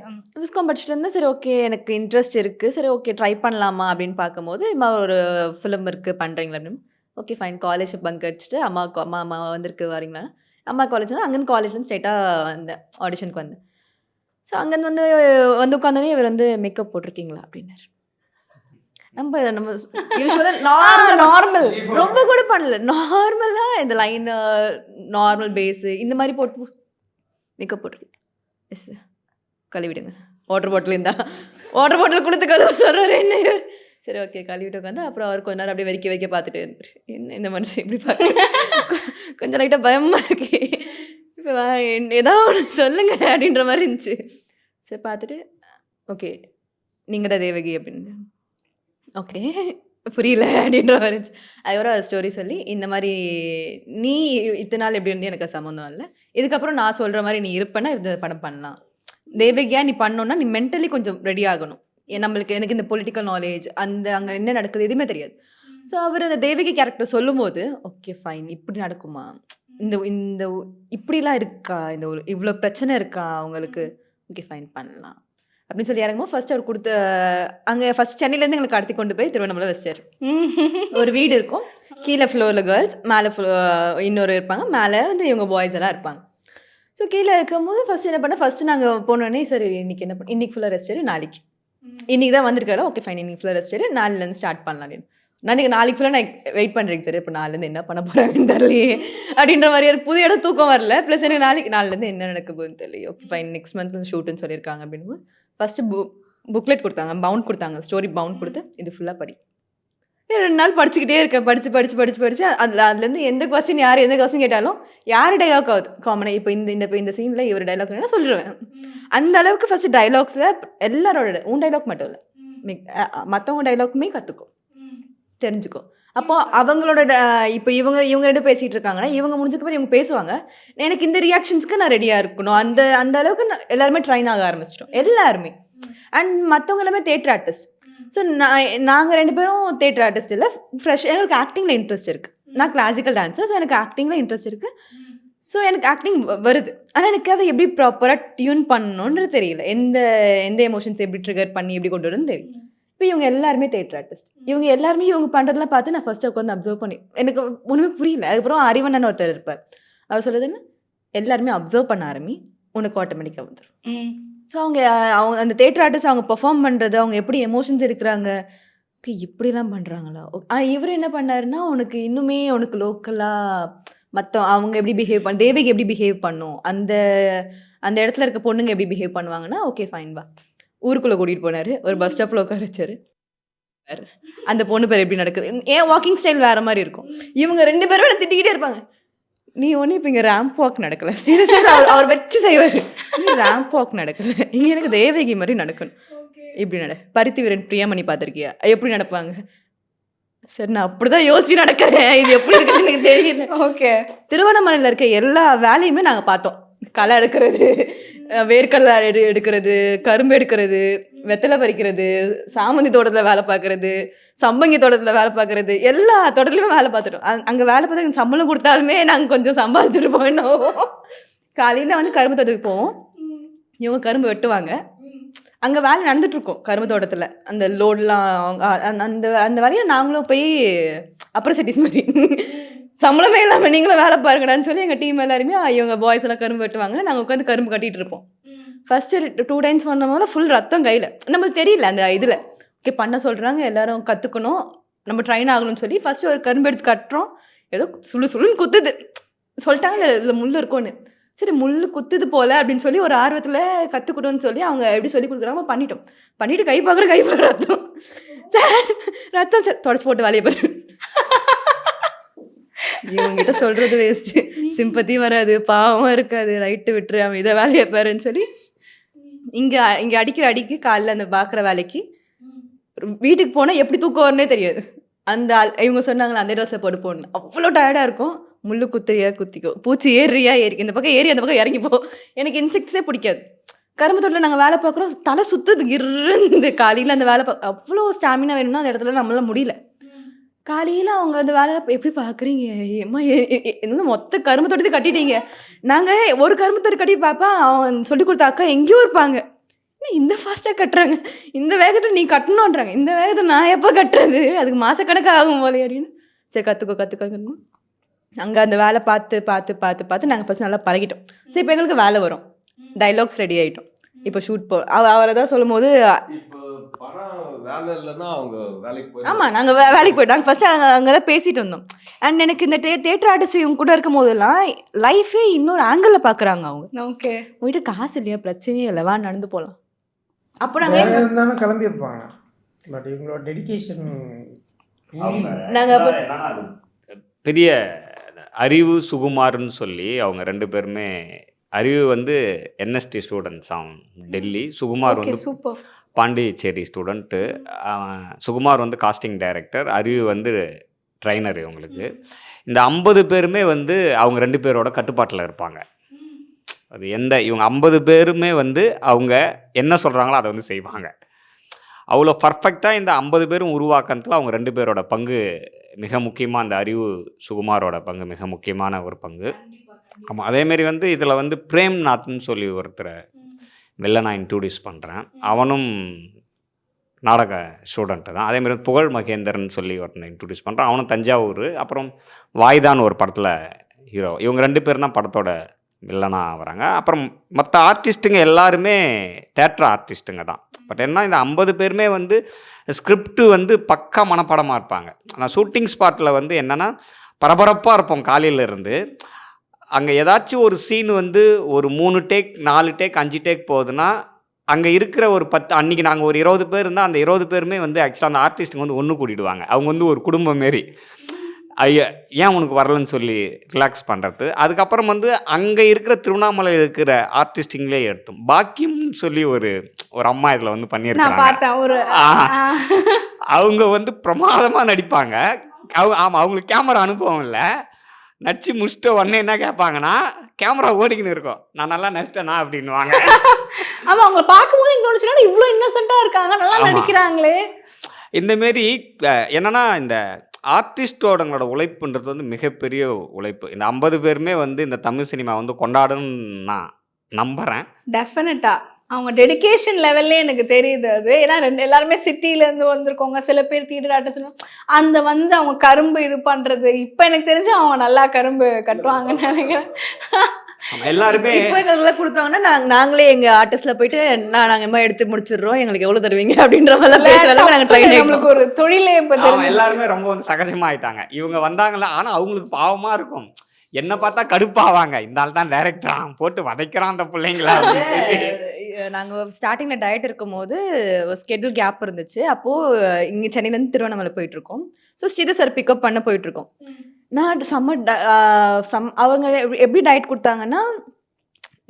விஸ்காம் படிச்சுட்டு இருந்தேன். சரி ஓகே, எனக்கு இன்ட்ரெஸ்ட் இருக்குது, சரி ஓகே ட்ரை பண்ணலாமா அப்படின்னு பார்க்கும்போது ஒரு ஃபிலிம் இருக்குது பண்ணுறீங்களா அப்படின்னு. ஓகே ஃபைன், காலேஜ் பங்க் அடிச்சுட்டு அம்மா வந்திருக்கு வரீங்களா, அம்மா காலேஜ் வந்து அங்கேருந்து காலேஜ்லேருந்து ஸ்ட்ரைட்டாக வந்தேன் ஆடிஷனுக்கு வந்தேன். ஸோ அங்கேருந்து வந்து உட்காந்தோடனே இவர் வந்து மேக்கப் போட்டிருக்கீங்களா அப்படின்னாரு. நம்ம யூஸ்வலாக நார்மல் ரொம்ப கூட பண்ணல, நார்மலாக இந்த லைன் நார்மல் பேஸு இந்த மாதிரி போட்டு மேக்கப் போட்டிருக்கீங்க. எஸ் கழுவிடுங்க, வாட்டர் பாட்டில் கொடுத்து கழுவ சொல்கிறாரு என்ன இவர். சரி ஓகே கழுவிட்டு உட்காந்து அப்புறம் அவர் கொஞ்ச நேரம் அப்படியே வெறிக்க பார்த்துட்டு இருந்தார். என்ன இந்த மனுஷன் இப்படி பார்க்க கொஞ்சம் லைட்டாக பயமாக இருக்கு, இப்போ ஏதாவது ஒன்று சொல்லுங்க அப்படின்ற மாதிரி இருந்துச்சு. சரி பார்த்துட்டு ஓகே நீங்கள் தான் தேவகி அப்படின்னு. ஓகே புரியல அப்படின்ற மாதிரி இருந்துச்சு. அதுக்கப்புறம் ஸ்டோரி சொல்லி இந்த மாதிரி நீ இத்தனை நாள் எப்படி இருந்து எனக்கு சம்மந்தம் இல்லை, இதுக்கப்புறம் நான் சொல்கிற மாதிரி நீ இருப்பேன்னா இந்த படம் பண்ணலாம், தேவகியா நீ பண்ணோன்னா நீ மென்டலி கொஞ்சம் ரெடி ஆகணும். எனக்கு இந்த பொலிட்டிக்கல் நாலேஜ் அங்கே என்ன நடக்குது எதுவுமே தெரியாது. ஸோ அவர் அந்த தேவகி கேரக்டர் சொல்லும்போது ஓகே ஃபைன் இப்படி நடக்குமா, இந்த இப்படிலாம் இருக்கா, இந்த ஒரு இவ்வளோ பிரச்சனை இருக்கா அவங்களுக்கு, ஓகே ஃபைன் பண்ணலாம் அப்படின்னு சொல்லி இறங்கும்போது ஃபர்ஸ்ட் அவர் கொடுத்த அங்கே ஃபர்ஸ்ட் சென்னையிலேருந்து எங்களுக்கு கடத்தி கொண்டு போய் திருவண்ணாமலை வச்சிட்டார். ஒரு வீடு இருக்கும், கீழே ஃப்ளோரில் கேர்ள்ஸ், மேலே இன்னொரு இருப்பாங்க, மேலே வந்து இவங்க பாய்ஸ் எல்லாம் இருப்பாங்க. ஸோ கீழே இருக்கும்போது ஃபஸ்ட்டு என்ன பண்ணேன், ஃபஸ்ட்டு நாங்கள் போனோடனே சரி இன்றைக்கி என்ன பண்ண, இன்றைக்கி ஃபுல்லாக ரெஸ்ட், நாளைக்கு இன்றைக்கி தான் வந்திருக்காரு, ஓகே ஃபைன் இன்றைக்கி ஃபுல்லாக ரெஸ்ட், நாளிலேருந்து ஸ்டார்ட் பண்ணலாம். நாளைக்கு ஃபுல்லாக நான் வெயிட் பண்ணுறேங்க சார், இப்போ நாளிலேருந்து என்ன பண்ண போகிறாங்கன்னு தெரியலையே அப்படின்ற மாதிரி ஒரு புது இடம் தூக்கம் வரல. ப்ளஸ் எனக்கு நாளிலேருந்து என்ன நடக்க போகுதுன்னு தெரியல. ஓகே ஃபைன் நெக்ஸ்ட் மந்த் ஷூட்டுன்னு சொல்லியிருக்காங்க அப்படின்னு ஃபஸ்ட்டு புக்லெட் கொடுத்தாங்க, பவுண்ட் கொடுத்தாங்க, ஸ்டோரி பவுண்ட் கொடுத்து இது ஃபுல்லாக படி. 2 நாள் படிச்சுக்கிட்டே இருக்கேன், படித்து அதுலேருந்து எந்த கொஸ்டின் யார் எந்த கொஸ்டின் கேட்டாலும் யார் டைலாக் ஆகுது காமனாக இப்போ இந்த சீனில் இவர் டைலாக் என்ன சொல்லிடுவேன். அந்த அளவுக்கு ஃபஸ்ட்டு டைலாக்ஸில் எல்லாரோட உன் டைலாக் மட்டும் இல்லை மற்றவங்க டைலாக்குமே கற்றுக்கும் தெரிஞ்சுக்கும். அப்போது அவங்களோட இப்போ இவங்க 2 பேசிகிட்டு இருக்காங்கன்னா இவங்க முடிஞ்சதுக்கப்புறம் இவங்க பேசுவாங்க, எனக்கு இந்த ரியாக்ஷன்ஸ்க்கு நான் ரெடியாக இருக்கணும். அந்த அளவுக்கு எல்லாருமே ட்ரைன் ஆக ஆரம்பிச்சிட்டோம் எல்லாருமே. அண்ட் மற்றவங்க எல்லாமே தேட்டர் ஆர்டிஸ்ட். ஸோ நாங்கள் 2 பேரும் தேட்டர் ஆர்டிஸ்ட் இல்லை, ஃப்ரெஷ் எங்களுக்கு ஆக்டிங்கில் இன்ட்ரெஸ்ட் இருக்குது. நான் கிளாசிக்கல் டான்ஸர். ஸோ எனக்கு ஆக்டிங்கில் இன்ட்ரெஸ்ட் இருக்குது. ஸோ எனக்கு ஆக்டிங் வருது. ஆனால் எனக்கு அதை எப்படி ப்ராப்பராக டியூன் பண்ணணுன்றது தெரியல. எந்த எந்த எமோஷன்ஸ் எப்படி ட்ரிகர் பண்ணி எப்படி கொண்டு வரணும்னு தெரியும். இப்போ இவங்க எல்லாருமே தேட்டர் ஆர்டிஸ்ட். இவங்க எல்லாருமே இவங்க பண்ணுறதுலாம் பார்த்து நான் ஃபஸ்ட்டு உட்காந்து அப்சர்வ் பண்ணி எனக்கு ஒன்றுமே புரியல. அதுக்கப்புறம் அறிவண்ணன் ஒருத்தர் இருப்பார். அவர் சொல்லுதுன்னு எல்லாருமே அப்சர்வ் பண்ண ஆரம்பி, உனக்கு ஆட்டோமேட்டிக்காக வந்துடும். ஸோ அவங்க அந்த தேட்டர் ஆர்டிஸ்ட் அவங்க பெர்ஃபார்ம் பண்ணுறது, அவங்க எப்படி எமோஷன்ஸ் எடுக்கிறாங்க, ஓகே இப்படிலாம் பண்ணுறாங்களா. இவர் என்ன பண்ணாருன்னா, உனக்கு இன்னுமே உனக்கு லோக்கலாக மற்ற அவங்க எப்படி பிஹேவ் தேவிக்கு எப்படி பிஹேவ் பண்ணும், அந்த அந்த இடத்துல இருக்க பொண்ணுங்க எப்படி பிஹேவ் பண்ணுவாங்கன்னா, ஓகே ஃபைன் வா. ஊருக்குள்ளே கூட்டிகிட்டு போனார். ஒரு பஸ் ஸ்டாப்பில் உட்கார வச்சார். அந்த பொண்ணு பேர் எப்படி நடக்குது, ஏன் வாக்கிங் ஸ்டைல் வேறு மாதிரி இருக்கும். இவங்க 2 பேரும் என்ன திட்டிக்கிட்டே இருப்பாங்க. நீ ஒன்று இப்போ இங்கே ரேம்ப் வாக் நடக்கலை. ஸ்ரீனிவாசன் அவர் வச்சு செய்வார். நீ ரேம்ப் வாக் நடக்கலை, இங்கே எனக்கு தேவகி மாதிரி நடக்கணும். இப்படி பருத்தி வீரன் பிரியாமணி பார்த்துருக்கியா, எப்படி நடப்பாங்க. சரி நான் அப்படி தான் யோசிச்சு நடக்கிறேன், இது எப்படி இருக்குன்னு எனக்கு தெரியல. ஓகே. திருவண்ணாமலையில் இருக்க எல்லா வேலையுமே நாங்கள் பார்த்தோம். களை எடுக்கிறது, வேர்க்கடலை எடுக்கிறது, கரும்பு எடுக்கிறது, வெத்தலை பறிக்கிறது, சாமந்தி தோட்டத்தில் வேலை பார்க்குறது, சம்பங்கி தோட்டத்தில் வேலை பார்க்குறது, எல்லா தோட்டத்துலையுமே வேலை பார்த்துட்டோம். அங்கே வேலை பார்த்தா எங்களுக்கு சம்பளம் கொடுத்தாலுமே நாங்கள் கொஞ்சம் சம்பாதிச்சுட்டு போயிடணும். காலையில் வந்து கரும்பு தோட்டத்துக்கு போவோம். இவங்க கரும்பு வெட்டுவாங்க. அங்கே வேலை நடந்துகிட்ருக்கோம் கரும்பு தோட்டத்தில். அந்த லோடெலாம் அந்த அந்த வேலையை நாங்களும் போய் அப்புறம் சிட்டிஸ் மாதிரி சம்பளமே இல்லாமல் நீங்களும் வேலை பாருங்கடான்னு சொல்லி எங்கள் டீம் எல்லாருமே இவங்க பாய்ஸ் எல்லாம் கரும்பு வெட்டுவாங்க. நாங்கள் உட்காந்து கரும்பு கட்டிகிட்டு இருப்போம். ஃபஸ்ட்டு 2 டைம்ஸ் பண்ணும் போது ஃபுல் ரத்தம் கையில். நம்மளுக்கு தெரியல அந்த இதில் ஓகே பண்ண சொல்கிறாங்க, எல்லோரும் கற்றுக்கணும், நம்ம ட்ரைன் ஆகணும்னு சொல்லி ஃபஸ்ட்டு ஒரு கரும்பு எடுத்து கட்டுறோம். ஏதோ சுள்ளுன்னு குத்துது சொல்லிட்டாங்க, இதில் முள் இருக்கும்னு. சரி முள் குத்துது போல் அப்படின்னு சொல்லி ஒரு ஆர்வத்தில் கற்றுக்கிட்டோன்னு சொல்லி அவங்க எப்படி சொல்லி கொடுக்குறாங்க பண்ணிட்டோம். பண்ணிவிட்டு கை பார்க்குற ரத்தம். சார் ரத்தம் சார் தொடச்சி போட்டு வேலையை பாரு. இவங்ககிட்ட சொல்கிறது வேஸ்ட்டு, சிம்பத்தி வராது, பாவமாக இருக்காது, ரைட்டு விட்டுரு, அவன் இதை வேலையை பாருன்னு சொல்லி இங்கே அடிக்கிற அடிக்கு காலையில் அந்த பார்க்குற வேலைக்கு வீட்டுக்கு போனால் எப்படி தூக்கம் வரனே தெரியாது. அந்த இவங்க சொன்னாங்களா அந்த ட்ரெஸ்ஸை போட்டு போடணும், அவ்வளோ டயர்டாக இருக்கும். முள்ளு குத்துறியா குத்திக்கோ, பூச்சி ஏறியா ஏறி, இந்த பக்கம் ஏறி அந்த பக்கம் இறங்கி போ. எனக்கு இன்செக்ட்ஸே பிடிக்காது. கரும்பு தோட்டத்தில் நாங்கள் வேலை பார்க்குறோம், தலை சுற்றுது இருந்து காலையில் அந்த வேலை அவ்வளோ ஸ்டாமினா வேணும்னா அந்த இடத்துல நம்மளால முடியல. காலையில் அவங்க அந்த வேலை எப்படி பார்க்குறீங்க, ஏம்மா என்ன மொத்த கரும்பு தோட்டத்தை கட்டிட்டீங்க. நாங்கள் ஒரு கரும்பு தோட்டம் கட்டி பார்ப்பா, அவன் சொல்லி கொடுத்த அக்கா எங்கேயோ இருப்பாங்க. இந்த ஃபாஸ்ட்டாக கட்டுறாங்க, இந்த வேகத்தில் நீ கட்டணுன்றாங்க, இந்த வேகத்தில் நான் எப்போ கட்டுறது, அதுக்கு மாதக்கணக்காக ஆகும் போல அப்படின்னு. சரி கற்றுக்கணும். அங்கே அந்த வேலை பார்த்து நாங்கள் ஃபஸ்ட் நல்லா பழகிட்டோம். ஸோ இப்போ எங்களுக்கு வேலை வரும், டைலாக்ஸ் ரெடி ஆகிட்டோம். இப்போ ஷூட் அவரை தான் சொல்லும் போது ஆமாம் நாங்கள் வேலைக்கு போயிட்டோம். நாங்கள் ஃபஸ்ட்டு அங்கே தான் பேசிகிட்டு வந்தோம். அண்ட் எனக்கு இந்த தேட்டர் ஆர்டிஸ்ட் இவங்க கூட இருக்கும் போதெல்லாம் லைஃபே இன்னொரு ஆங்கிளில் பார்க்குறாங்க அவங்க. ஓகே உங்கள்கிட்ட காசு இல்லையா, பிரச்சனையே இல்லை, வா நடந்து போகலாம். அப்போ நாங்கள் இருந்தாலும் கிளம்பி இருப்பாங்க. பட் இவங்களோட டெடிகேஷன் நாங்கள் பெரிய அறிவு சுகுமார்னு சொல்லி அவங்க 2 பேருமே, அறிவு வந்து என்எஸ்டி ஸ்டூடெண்ட்ஸ் அவன் டெல்லி, சுகுமார் வந்து சூப்பர் பாண்டிச்சேரி ஸ்டூடெண்ட்டு. சுகுமார் வந்து காஸ்டிங் டைரக்டர், அறிவு வந்து ட்ரைனர். இவங்களுக்கு இந்த 50 பேருமே வந்து அவங்க 2 பேரோட கட்டுப்பாட்டில் இருப்பாங்க. அது இவங்க 50 பேருமே வந்து அவங்க என்ன சொல்கிறாங்களோ அதை வந்து செய்வாங்க. அவ்வளோ பர்ஃபெக்டாக இந்த 50 பேரும் உருவாக்கத்தில் அவங்க 2 பேரோட பங்கு மிக முக்கியமாக, அந்த அறிவு சுகுமாரோட பங்கு மிக முக்கியமான ஒரு பங்கு. ஆமாம், அதேமாரி வந்து இதில் வந்து பிரேம்நாத்னு சொல்லி ஒருத்தரை வெளில நான் இன்ட்ரடியூஸ் பண்ணுறேன். அவனும் நாடக ஸ்டூடெண்ட்டு தான். அதேமாரி புகழ் மகேந்திரன் சொல்லி ஒருத்தனை இன்ட்ரடியூஸ் பண்ணுறான். அவனும் தஞ்சாவூர். அப்புறம் வாய்தான் ஒரு படத்தில் ஹீரோ. இவங்க 2 பேர் தான் படத்தோட வில்லனாக வராங்க. அப்புறம் மற்ற ஆர்டிஸ்ட்டுங்க எல்லாருமே தேட்டர் ஆர்டிஸ்ட்டுங்க தான். பட் என்ன இந்த 50 பேருமே வந்து ஸ்கிரிப்டு வந்து பக்கா மனப்பாடமாக இருப்பாங்க. ஆனால் ஷூட்டிங் ஸ்பாட்டில் வந்து என்னென்னா பரபரப்பாக இருப்போம் காலையிலேருந்து. அங்கே ஏதாச்சும் ஒரு சீன் வந்து ஒரு 3 டேக் 4 டேக் 5 டேக் போகுதுன்னா அங்கே இருக்கிற ஒரு 10, அன்றைக்கி நாங்கள் ஒரு 20 பேர் இருந்தால் அந்த 20 பேருமே வந்து ஆக்சுவலாக அந்த ஆர்டிஸ்ட்டுங்க வந்து ஒன்று கூட்டிடுவாங்க. அவங்க வந்து ஒரு குடும்பம் மாரி, ஐயா ஏன் உனக்கு வரலன்னு சொல்லி ரிலாக்ஸ் பண்ணுறது. அதுக்கப்புறம் வந்து அங்கே இருக்கிற திருவண்ணாமலையில் இருக்கிற ஆர்டிஸ்டிங்களே எடுத்தோம். பாக்கியம்னு சொல்லி ஒரு அம்மா இதில் வந்து பண்ணியிருக்காங்க. அவங்க வந்து பிரமாதமாக நடிப்பாங்க. ஆமாம், அவங்களுக்கு கேமரா அனுபவம் இல்லை. நடிச்சு முடிச்சுட்டு உடனே என்ன கேட்பாங்கன்னா, கேமரா ஓடிக்கின்னு இருக்கும், நான் நல்லா நடிச்சிட்டேனா அப்படின்வாங்க. ஆமா, அவங்க பார்க்கும்போது இங்க தோணுச்சுன்னா இவ்வளோ இன்னசென்ட்டாக இருக்காங்க, நல்லா நடிக்கிறாங்களே. இந்தமாரி என்னன்னா இந்த ஆர்டிஸ்டோடங்களோட உழைப்புன்றது வந்து மிகப்பெரிய உழைப்பு. இந்த 50 பேருமே வந்து இந்த தமிழ் சினிமா வந்து கொண்டாடும்னு நான் நம்புறேன். டெஃபினட்டா. அவங்க டெடிகேஷன் லெவல்லே எனக்கு தெரியுது அது. ஏன்னா எல்லாருமே சிட்டிலேருந்து வந்திருக்கவங்க, சில பேர் தியேட்டர் ஆர்டிஸ்ட். அந்த வந்து அவங்க கரும்பு இது பண்ணுறது, இப்போ எனக்கு தெரிஞ்சு அவங்க நல்லா கரும்பு கட்டுவாங்கன்னு நினைக்கிறேன். எல்லாருமே இப்போ எங்களுக்குள்ள கொடுத்தாங்கன்னா நாங்களே எங்க ஆர்டிஸ்ட்ல போயிட்டு நாங்கள் மாதிரி எடுத்து முடிச்சிடுறோம், எங்களுக்கு எவ்வளோ தருவீங்க அப்படின்ற மாதிரி பேசுற அளவுக்கு நாங்கள் ட்ரைன் நம்மளுக்கு ஒரு தொழிலே இப்போ எல்லாருமே ரொம்ப வந்து சகஜமாயிட்டாங்க. இவங்க வந்தாங்களா, ஆனால் அவங்களுக்கு பாவமா இருக்கும். என்ன பார்த்தா கடுப்பாவாங்க, இந்த ஆள் தான் டைரக்டர் போட்டு வதைக்கிறான் அந்த பிள்ளைங்களா. நாங்கள் ஸ்டார்டிங்கில் டயட் இருக்கும்போது ஒரு ஸ்கெட்யூல் கேப் இருந்துச்சு. அப்போது இங்கே சென்னையிலேருந்து திருவண்ணாமலை போயிட்டுருக்கோம். ஸோ ஸ்ரீதர் சார் பிக்கப் பண்ண போயிட்டுருக்கோம். நான் அவங்க எப்படி டயட் கொடுத்தாங்கன்னா,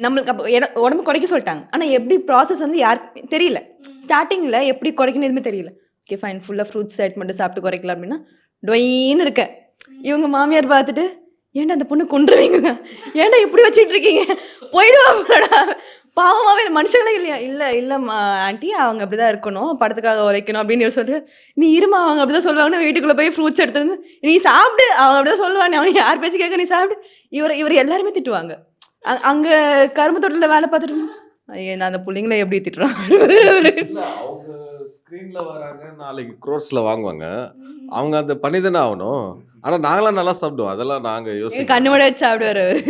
நம்மளுக்கு அப்போ உடம்பு குறைக்க சொல்லிட்டாங்க. ஆனால் எப்படி ப்ராசஸ் வந்து யாருக்கு தெரியல. ஸ்டார்டிங்கில் எப்படி குறைக்கணும் எதுவுமே தெரியல. ஓகே ஃபைன், ஃபுல்லாக ஃப்ரூட்ஸ் செட் மட்டும் சாப்பிட்டு குறைக்கலாம் அப்படின்னா டொயின்னு இருக்கேன். இவங்க மாமியார் பார்த்துட்டு, ஏன்டா அந்த பொண்ணு கொண்டுருவீங்க, ஏன்டா இப்படி வச்சுட்டு இருக்கீங்க, போயிடுவாங்கடா, பாவமாகவே மனுஷங்களே இல்லையா. இல்லை ஆண்டி, அவங்க அப்படி தான் இருக்கணும், படத்துக்காக உழைக்கணும் அப்படின்னு சொல்லிட்டு, நீ இருமா அவங்க அப்படி தான் சொல்லுவாங்கன்னு வீட்டுக்குள்ளே போய் ஃப்ரூட்ஸ் எடுத்துருந்து நீ சாப்பிடு, அவங்க அப்படி தான் சொல்லுவாங்க, அவங்க யார் பேச்சு கேட்க நீ சாப்பிடு. இவர் எல்லாருமே திட்டுவாங்க. அங்கே கரும்பு தோட்டத்தில் வேலை பார்த்துட்டு நான் அந்த பிள்ளைங்களை எப்படி திட்டுறான். அவங்க ஸ்க்ரீன்ல வராங்க, நாளைக்கு க்ரோர்ஸ்ல வாங்குவாங்க, அவங்க அதை பண்ணி தானே ஆகணும். ஆனால் நாங்களாம் நல்லா சாப்பிடுவோம், அதெல்லாம் நாங்கள் யோசிச்சு கண்ணு மட வச்சு சாப்பிடுவார் அவர்.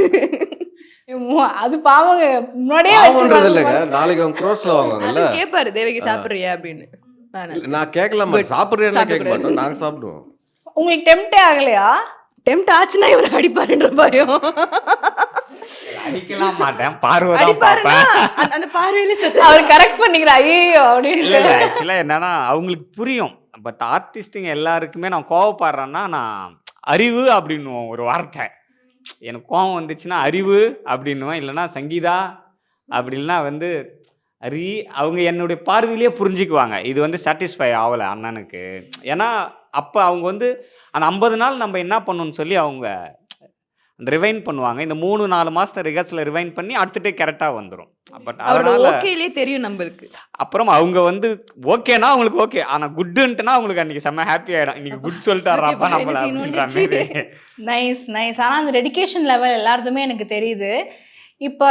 அது பாவங்க முன்னாடியே பண்றது இல்லைங்க. நாளைக்கு அவங்க க்ரோர்ஸ்ல வாங்குவாங்கல்ல, கேட்பாரு தேவகி சாப்பிட்றியா அப்படின்னு. நான் கேட்கலாமா, சாப்பிட்றியா கேட்க மாட்டோம், நாங்கள் சாப்பிடுவோம். உங்களுக்கு டெம்ப்டே ஆகலையா? டெம்ப்ட் ஆச்சுன்னா இவர் அடிப்பாருன்ற பயம். அடிக்கலாம் மாட்டேன், பார்வை அடிப்பாருன்னா அந்த பார்வையில அவர் கரெக்ட் பண்ணிக்கிறார். ஐயோ அப்படின்னு ஆக்சுவலாக என்னன்னா அவங்களுக்கு புரியும். பட் ஆர்டிஸ்ட்டுங்க எல்லாருக்குமே நான் கோவப்படுறேன்னா, நான் அறிவு அப்படின்னுவோம் ஒரு வார்த்தை. எனக்கு கோவம் வந்துச்சுன்னா அறிவு அப்படின்னுவேன், இல்லைன்னா சங்கீதா அப்படின்னா வந்து அவங்க என்னுடைய பார்வையிலேயே புரிஞ்சுக்குவாங்க. இது வந்து சாட்டிஸ்ஃபை ஆகலை அண்ணனுக்கு. ஏன்னா அப்போ அவங்க வந்து அந்த 50 நாள் நம்ம என்ன பண்ணணும்னு சொல்லி அவங்க அந்த ரிவைன் பண்ணுவாங்க. இந்த 3-4 மாதத்தை ரிகர்ஸில் ரிவைன் பண்ணி அடுத்துட்டே கரெக்டாக வந்துடும். பட் அதனால ஓகேலே தெரியும் நம்மளுக்கு. அப்புறம் அவங்க வந்து ஓகேனா அவங்களுக்கு ஓகே, ஆனால் குட்டுன்ட்டுனா அவங்களுக்கு அன்றைக்கி செம்ம ஹாப்பி ஆகிடும். இன்றைக்கி குட் சொல்லிட்டாராப்பா நம்மள அப்படின்ற மாதிரி. நைஸ். ஆனால் அந்த டெடிகேஷன் லெவல் எல்லாருக்குமே எனக்கு தெரியுது. இப்போ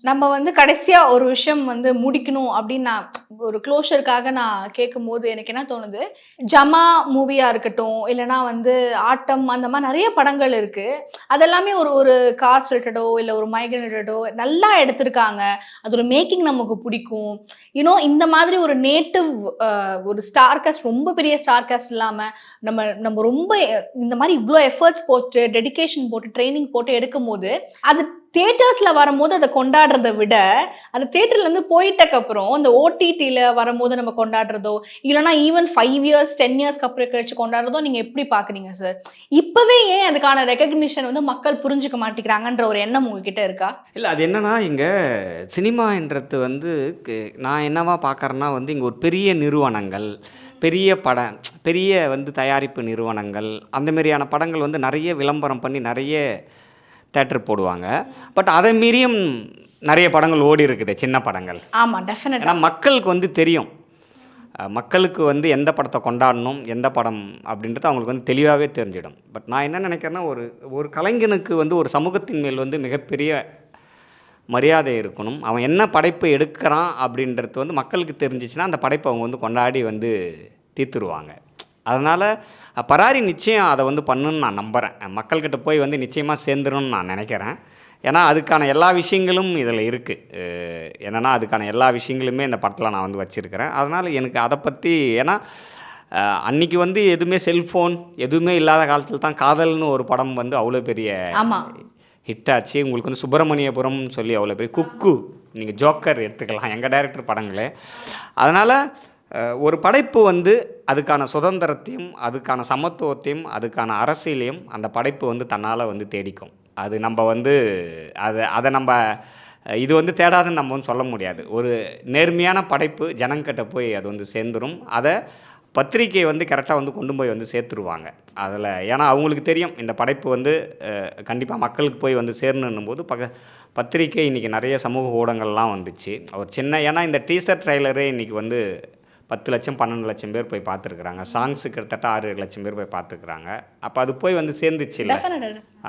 நம்ம வந்து கடைசியாக ஒரு விஷயம் வந்து முடிக்கணும் அப்படின்னு நான் ஒரு க்ளோஷருக்காக நான் கேட்கும்போது எனக்கு என்ன தோணுது, ஜமா மூவியாக இருக்கட்டும், இல்லைனா வந்து ஆட்டம், அந்த மாதிரி நிறைய படங்கள் இருக்குது. அதெல்லாமே ஒரு காஸ்ட் ரிலேட்டடோ இல்லை ஒரு மைக்ரேன் ரிலேட்டடோ நல்லா எடுத்திருக்காங்க. அது ஒரு மேக்கிங் நமக்கு பிடிக்கும். இந்த மாதிரி ஒரு நேட்டிவ் ஒரு ஸ்டார் காஸ்ட், ரொம்ப பெரிய ஸ்டார் காஸ்ட் இல்லாமல் நம்ம ரொம்ப இந்த மாதிரி இவ்வளோ எஃபர்ட்ஸ் போட்டு டெடிகேஷன் போட்டு ட்ரைனிங் போட்டு எடுக்கும் போது அது தியேட்டர்ஸ்ல வரும்போது அதை கொண்டாடுறதை விட அந்த தியேட்டர்லேருந்து போயிட்டக்கப்புறம் இந்த ஓடிடியில் வரும்போது நம்ம கொண்டாடுறதோ, இல்லைனா ஈவன் 5 years 10 years அப்புறம் கழிச்சு கொண்டாடுறதோ நீங்கள் எப்படி பார்க்குறீங்க சார்? இப்போவே ஏன் அதுக்கான ரெகக்னிஷன் வந்து மக்கள் புரிஞ்சுக்க மாட்டேங்கிறாங்கன்ற ஒரு எண்ணம் உங்ககிட்ட இருக்கா? இல்லை, அது என்னன்னா, இங்கே சினிமான்றது வந்து நான் என்னவா பார்க்குறேன்னா வந்து இங்கே ஒரு பெரிய நிறுவனங்கள், பெரிய வந்து தயாரிப்பு நிறுவனங்கள், அந்த மாதிரியான படங்கள் வந்து நிறைய விளம்பரம் பண்ணி நிறைய தேட்டர் போடுவாங்க. பட் அதை மீறியும் நிறைய படங்கள் ஓடி இருக்குது, சின்ன படங்கள். ஆமாம், டெஃபினட்டாக. ஏன்னா மக்களுக்கு வந்து தெரியும், மக்களுக்கு வந்து எந்த படத்தை கொண்டாடணும், எந்த படம் அப்படின்றது அவங்களுக்கு வந்து தெளிவாகவே தெரிஞ்சிடும். பட் நான் என்ன நினைக்கிறேன்னா, ஒரு கலைஞனுக்கு வந்து ஒரு சமூகத்தின் மேல் வந்து மிகப்பெரிய மரியாதை இருக்கணும். அவன் என்ன படைப்பு எடுக்கிறான் அப்படின்றது வந்து மக்களுக்கு தெரிஞ்சிச்சுன்னா அந்த படைப்பை அவங்க வந்து கொண்டாடி வந்து தீர்த்துருவாங்க. அதனால் பராரி நிச்சயம் அதை வந்து பண்ணுன்னு நான் நம்புகிறேன். மக்கள்கிட்ட போய் வந்து நிச்சயமாக சேர்ந்துருன்னு நான் நினைக்கிறேன். ஏன்னா அதுக்கான எல்லா விஷயங்களும் இதில் இருக்குது. என்னென்னா அதுக்கான எல்லா விஷயங்களுமே இந்த படத்தில் நான் வந்து வச்சுருக்கிறேன். அதனால் எனக்கு அதை பற்றி, ஏன்னா அன்றைக்கி வந்து எதுவுமே செல்ஃபோன் எதுவுமே இல்லாத காலத்தில் தான் காதல்னு ஒரு படம் வந்து அவ்வளோ பெரிய ஹிட் ஆச்சு. உங்களுக்கு வந்து சுப்பிரமணியபுரம்னு சொல்லி அவ்வளோ பெரிய குக்கு, நீங்கள் ஜோக்கர் எடுத்துக்கலாம், எங்கள் டைரக்டர் படங்களே. அதனால் ஒரு படைப்பு வந்து அதுக்கான சுதந்திரத்தையும் அதுக்கான சமத்துவத்தையும் அதுக்கான அரசியலையும் அந்த படைப்பு வந்து தன்னால் வந்து தேடிக்கும். அது நம்ம வந்து அதை நம்ம இது வந்து தேடாதுன்னு நம்ம வந்து சொல்ல முடியாது. ஒரு நேர்மையான படைப்பு ஜனங்கிட்ட போய் அது வந்து சேர்ந்துடும். அதை பத்திரிக்கை வந்து கரெக்டாக வந்து கொண்டு போய் வந்து சேர்த்துருவாங்க அதில். ஏன்னா அவங்களுக்கு தெரியும் இந்த படைப்பு வந்து கண்டிப்பாக மக்களுக்கு போய் வந்து சேரணும் போது பத்திரிக்கை இன்றைக்கி நிறைய சமூக ஊடகங்கள்லாம் வந்துச்சு. ஒரு சின்ன, ஏன்னா இந்த டீசர் ட்ரைலரே இன்றைக்கி வந்து 10 லட்சம் 12 லட்சம் பேர் போய் பார்த்துருக்குறாங்க. சாங்ஸு கிட்டத்தட்ட 6 லட்சம் பேர் போய் பார்த்துருக்குறாங்க. அப்போ அது போய் வந்து சேர்ந்துச்சு இல்லை?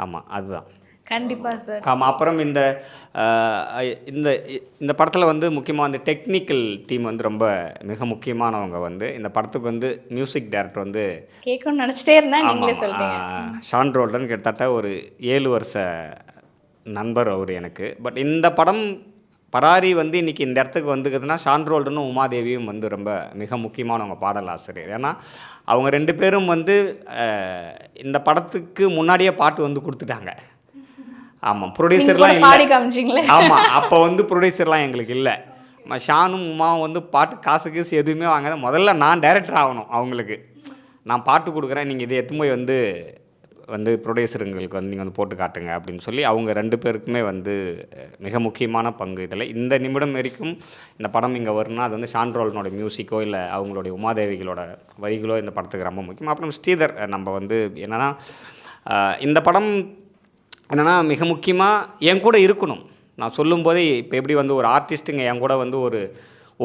ஆமாம், அதுதான் கண்டிப்பாக சார். ஆமாம். அப்புறம் இந்த இந்த இந்த படத்தில் வந்து முக்கியமாக வந்து டெக்னிக்கல் டீம் வந்து ரொம்ப மிக முக்கியமானவங்க. வந்து இந்த படத்துக்கு வந்து மியூசிக் டைரக்டர் வந்து கேட்கணும்னு நினச்சிட்டே இருந்தேன், நீங்களே சொல்றீங்க. ஷான் ரோல்டன் கிட்டத்தட்ட ஒரு 7 வருஷ நண்பர் அவர் எனக்கு. பட் இந்த படம் பராரி வந்து இன்றைக்கி இந்த இடத்துக்கு வந்துக்குதுன்னா ஷான் ரோல்டனும் உமாதேவியும் வந்து ரொம்ப மிக முக்கியமானவங்க பாடல் ஆசிரியர். ஏன்னா அவங்க 2 பேரும் வந்து இந்த படத்துக்கு முன்னாடியே பாட்டு வந்து கொடுத்துட்டாங்க. ஆமாம், ப்ரொடியூசர்லாம் இல்லை. ஆமாம், அப்போ வந்து ப்ரொடியூசர்லாம் எங்களுக்கு இல்லை. ஷானும் உமாவும் வந்து பாட்டு காசு எதுவுமே வாங்காத முதல்ல நான் டைரக்டர் ஆகணும். அவங்களுக்கு நான் பாட்டு கொடுக்குறேன், நீங்கள் இதை எடுத்து போய் வந்து ப்ரொடியூசருங்களுக்கு வந்து நீங்கள் வந்து போட்டு காட்டுங்க அப்படின்னு சொல்லி அவங்க 2 பேருக்குமே வந்து மிக முக்கியமான பங்கு இதில். இந்த நிமிடம் வரைக்கும் இந்த படம் இங்கே வரும்னா அது வந்து ஷான் ரோல்டனோட மியூசிக்கோ இல்லை அவங்களுடைய உமாதேவிகளோட வரிகளோ இந்த படத்துக்கு ரொம்ப முக்கியம். அப்புறம் ஸ்ரீதர் நம்ம வந்து என்னென்னா இந்த படம் என்னென்னா மிக முக்கியமாக என் கூட இருக்கணும். நான் சொல்லும்போதே இப்போ எப்படி வந்து ஒரு ஆர்டிஸ்ட்டுங்க என் கூட வந்து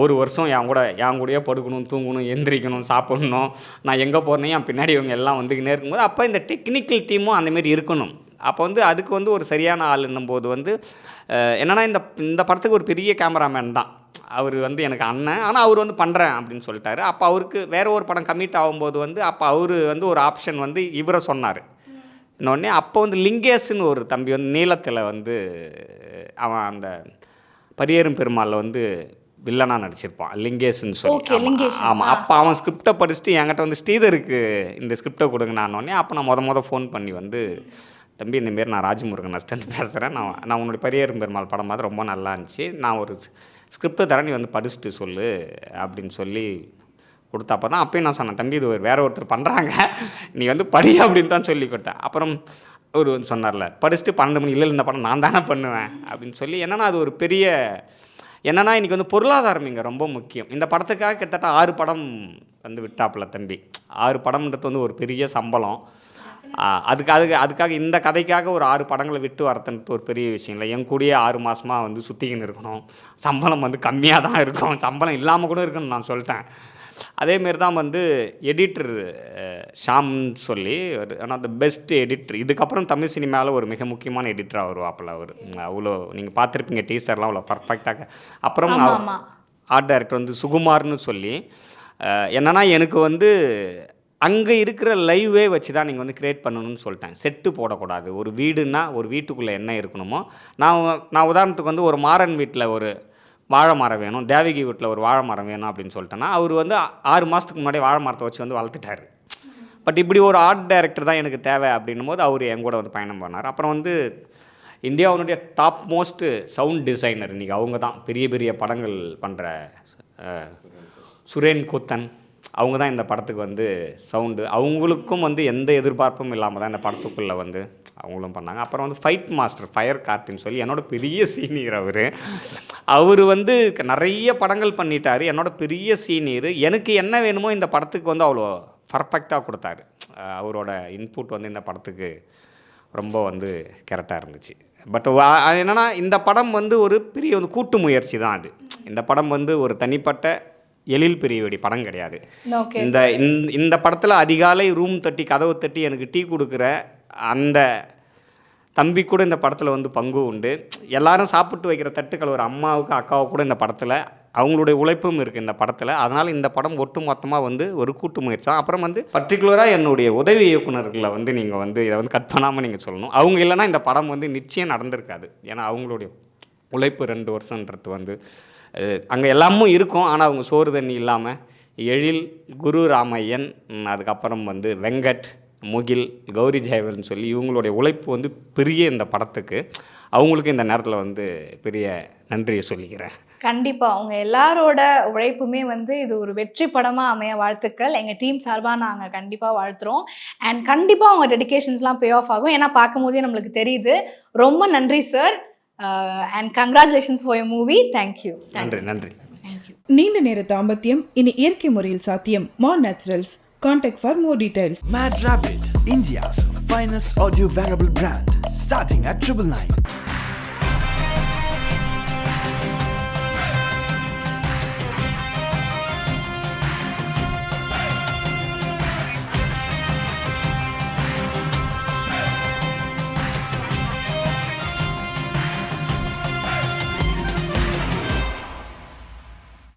ஒரு வருஷம் என் கூடயே படுக்கணும், தூங்கணும், எந்திரிக்கணும், சாப்பிடணும், நான் எங்கே போகிறேனே என் பின்னாடி இவங்க எல்லாம் வந்துக்கினே இருக்கும்போது அப்போ இந்த டெக்னிக்கல் டீமும் அந்தமாரி இருக்கணும். அப்போ வந்து அதுக்கு வந்து ஒரு சரியான ஆளுன்னும் போது வந்து என்னென்னா இந்த படத்துக்கு ஒரு பெரிய கேமராமேன் தான் அவர் வந்து எனக்கு அண்ணன். ஆனால் அவர் வந்து பண்ணுறேன் அப்படின்னு சொல்லிட்டாரு. அப்போ அவருக்கு வேறு ஒரு படம் கமிட் ஆகும்போது வந்து அப்போ அவர் வந்து ஒரு ஆப்ஷன் வந்து இவரை சொன்னார். இன்னொன்னே அப்போ வந்து லிங்கேஷ்னு ஒரு தம்பி வந்து நீளத்தில் வந்து அவன் அந்த பரியேறும் பெருமாளில் வந்து வில்லனாக நடிச்சிருப்பான், லிங்கேஷ்னு சொல்லி. ஆமாம், அப்போ அவன் ஸ்கிரிப்டை படிச்சுட்டு என்கிட்ட வந்து ஸ்ரீதருக்கு இந்த ஸ்கிரிப்டை கொடுங்கண்ணான்னொடனே அப்போ நான் முத ஃபோன் பண்ணி வந்து தம்பி இந்தமாரி நான் ராஜமுருகன் அசிஸ்டன்ட் பேசுகிறேன், நான் உன்னுடைய பரியேறும் பெருமாள் படம் மாதிரி ரொம்ப நல்லா இருந்துச்சு, நான் ஒரு ஸ்கிரிப்டை தரேன், நீ வந்து படிச்சுட்டு சொல்லு அப்படின்னு சொல்லி கொடுத்தப்போ தான் அப்போயும் நான் சொன்னேன், தம்பி இது வேறு ஒருத்தர் பண்ணுறாங்க, நீ வந்து படி அப்படின்னு தான் சொல்லி கொடுத்தேன். அப்புறம் ஒரு சொன்னார்ல படிச்சுட்டு 12 மணி இல்லை இந்த படம் நான் தானே பண்ணுவேன் அப்படின்னு சொல்லி. என்னென்னா அது ஒரு பெரிய என்னென்னா இன்றைக்கி வந்து பொருளாதாரம் இங்கே ரொம்ப முக்கியம். இந்த படத்துக்காக கிட்டத்தட்ட 6 படம் வந்து விட்டாப்புல தம்பி. 6 படம்ன்றது வந்து ஒரு பெரிய சம்பளம். அதுக்காக இந்த கதைக்காக ஒரு 6 படங்களை விட்டு வரத்துன்றது ஒரு பெரிய விஷயம் இல்லை. என் கூடயே 6 மாதமாக வந்து சுற்றிக்கின்னு இருக்கணும், சம்பளம் வந்து கம்மியாக தான் இருக்கும், சம்பளம் இல்லாமல் கூட இருக்குன்னு நான் சொல்லிட்டேன். அதேமாரி தான் வந்து எடிட்டர் ஷாம்னு சொல்லி ஆனால் த பெஸ்ட் எடிட்டர். இதுக்கப்புறம் தமிழ் சினிமாவில் ஒரு மிக முக்கியமான எடிட்டராக வருவாப்பில் அவர். அவ்வளோ நீங்கள் பார்த்துருப்பீங்க டீசர்லாம் அவ்வளோ பர்ஃபெக்டாக. அப்புறம் ஆர்ட் டைரக்டர் வந்து சுகுமார்னு சொல்லி என்னென்னா எனக்கு வந்து அங்கே இருக்கிற லைவே வச்சு தான் நீங்கள் வந்து க்ரியேட் பண்ணணும்னு சொல்லிட்டேன். செட்டு போடக்கூடாது. ஒரு வீடுன்னா ஒரு வீட்டுக்குள்ளே என்ன இருக்கணுமோ நான் உதாரணத்துக்கு வந்து ஒரு மாறன் வீட்டில் ஒரு வாழை மரம் வேணும், தேவகி வீட்டில் ஒரு வாழை மரம் வேணும் அப்படின்னு சொல்லிட்டேன்னா அவர் வந்து 6 மாதத்துக்கு முன்னாடி வாழை மரத்தை வச்சு வந்து வளர்த்துட்டார். பட் இப்படி ஒரு ஆர்ட் டைரக்டர் தான் எனக்கு தேவை அப்படின்னும் போது அவர் என் கூட வந்து பயணம் பண்ணார். அப்புறம் வந்து இந்தியாவுடைய டாப் மோஸ்ட் சவுண்ட் டிசைனர் இன்றைக்கி அவங்க தான், பெரிய பெரிய படங்கள் பண்ணுற சுரேன் கூத்தன் அவங்க தான் இந்த படத்துக்கு வந்து சவுண்டு. அவங்களுக்கும் வந்து எந்த எதிர்பார்ப்பும் இல்லாமல் தான் இந்த படத்துக்குள்ளே வந்து அவங்களும் பண்ணாங்க. அப்புறம் வந்து ஃபைட் மாஸ்டர் ஃபயர் கார்த்தின்னு சொல்லி என்னோட பெரிய சீனியர் அவர் வந்து நிறைய படங்கள் பண்ணிட்டார், என்னோட பெரிய சீனியர். எனக்கு என்ன வேணுமோ இந்த படத்துக்கு வந்து அவ்வளோ பர்ஃபெக்டாக கொடுத்தாரு. அவரோட இன்புட் வந்து இந்த படத்துக்கு ரொம்ப வந்து கரெக்டாக இருந்துச்சு. பட் என்னென்னா இந்த படம் வந்து ஒரு பெரிய வந்து கூட்டு முயற்சி தான். அது இந்த படம் வந்து ஒரு தனிப்பட்ட எழில் பெரியவடி படம் கிடையாது. இந்த படத்தில் அதிகாலை ரூம் தட்டி கதவு தட்டி எனக்கு டீ கொடுக்குற அந்த தம்பி கூட இந்த படத்தில் வந்து பங்கு உண்டு. எல்லாரும் சாப்பிட்டு வைக்கிற தட்டுக்கள் ஒரு அம்மாவுக்கு அக்காவுக்கு கூட இந்த படத்தில் அவங்களுடைய உழைப்பும் இருக்குது இந்த படத்தில். அதனால் இந்த படம் ஒட்டு மொத்தமாக வந்து ஒரு கூட்டு முயற்சி தான். அப்புறம் வந்து பர்டிகுலராக என்னுடைய உதவி இயக்குநர்களை வந்து நீங்கள் வந்து இதை வந்து கட் பண்ணாமல் நீங்கள் சொல்லணும். அவங்க இல்லைன்னா இந்த படம் வந்து நிச்சயம் நடந்திருக்காது. ஏன்னா அவங்களுடைய உழைப்பு 2 வருஷன்றது வந்து அங்கே எல்லாமும் இருக்கும். ஆனால் அவங்க சோறு தண்ணி இல்லாமல் எழில், குரு ராமையன், அதுக்கப்புறம் வந்து வெங்கட், முகில், கௌரி ஜெயவல்னு சொல்லி இவங்களுடைய உழைப்பு வந்து பெரிய இந்த படத்துக்கு. அவங்களுக்கு இந்த நேரத்தில் வந்து பெரிய நன்றியை சொல்லிக்கிறேன். கண்டிப்பாக அவங்க எல்லாரோட உழைப்புமே வந்து இது ஒரு வெற்றி படமாக அமைய வாழ்த்துக்கள். எங்கள் டீம் சார்பாக நாங்கள் கண்டிப்பாக வாழ்த்துறோம். அண்ட் கண்டிப்பாக அவங்க டெடிகேஷன்ஸ்லாம் பே ஆஃப் ஆகும். ஏன்னா பார்க்கும் போதே நம்மளுக்கு தெரியுது. ரொம்ப நன்றி sir. And congratulations for your movie. Thank you. நன்றி. நீண்ட நேர தாம்பத்தியம் இனி இயற்கை முறையில் சாத்தியம். More Naturals. Contact for more details. Mad Rabbit, India's finest audio wearable brand, starting at 999.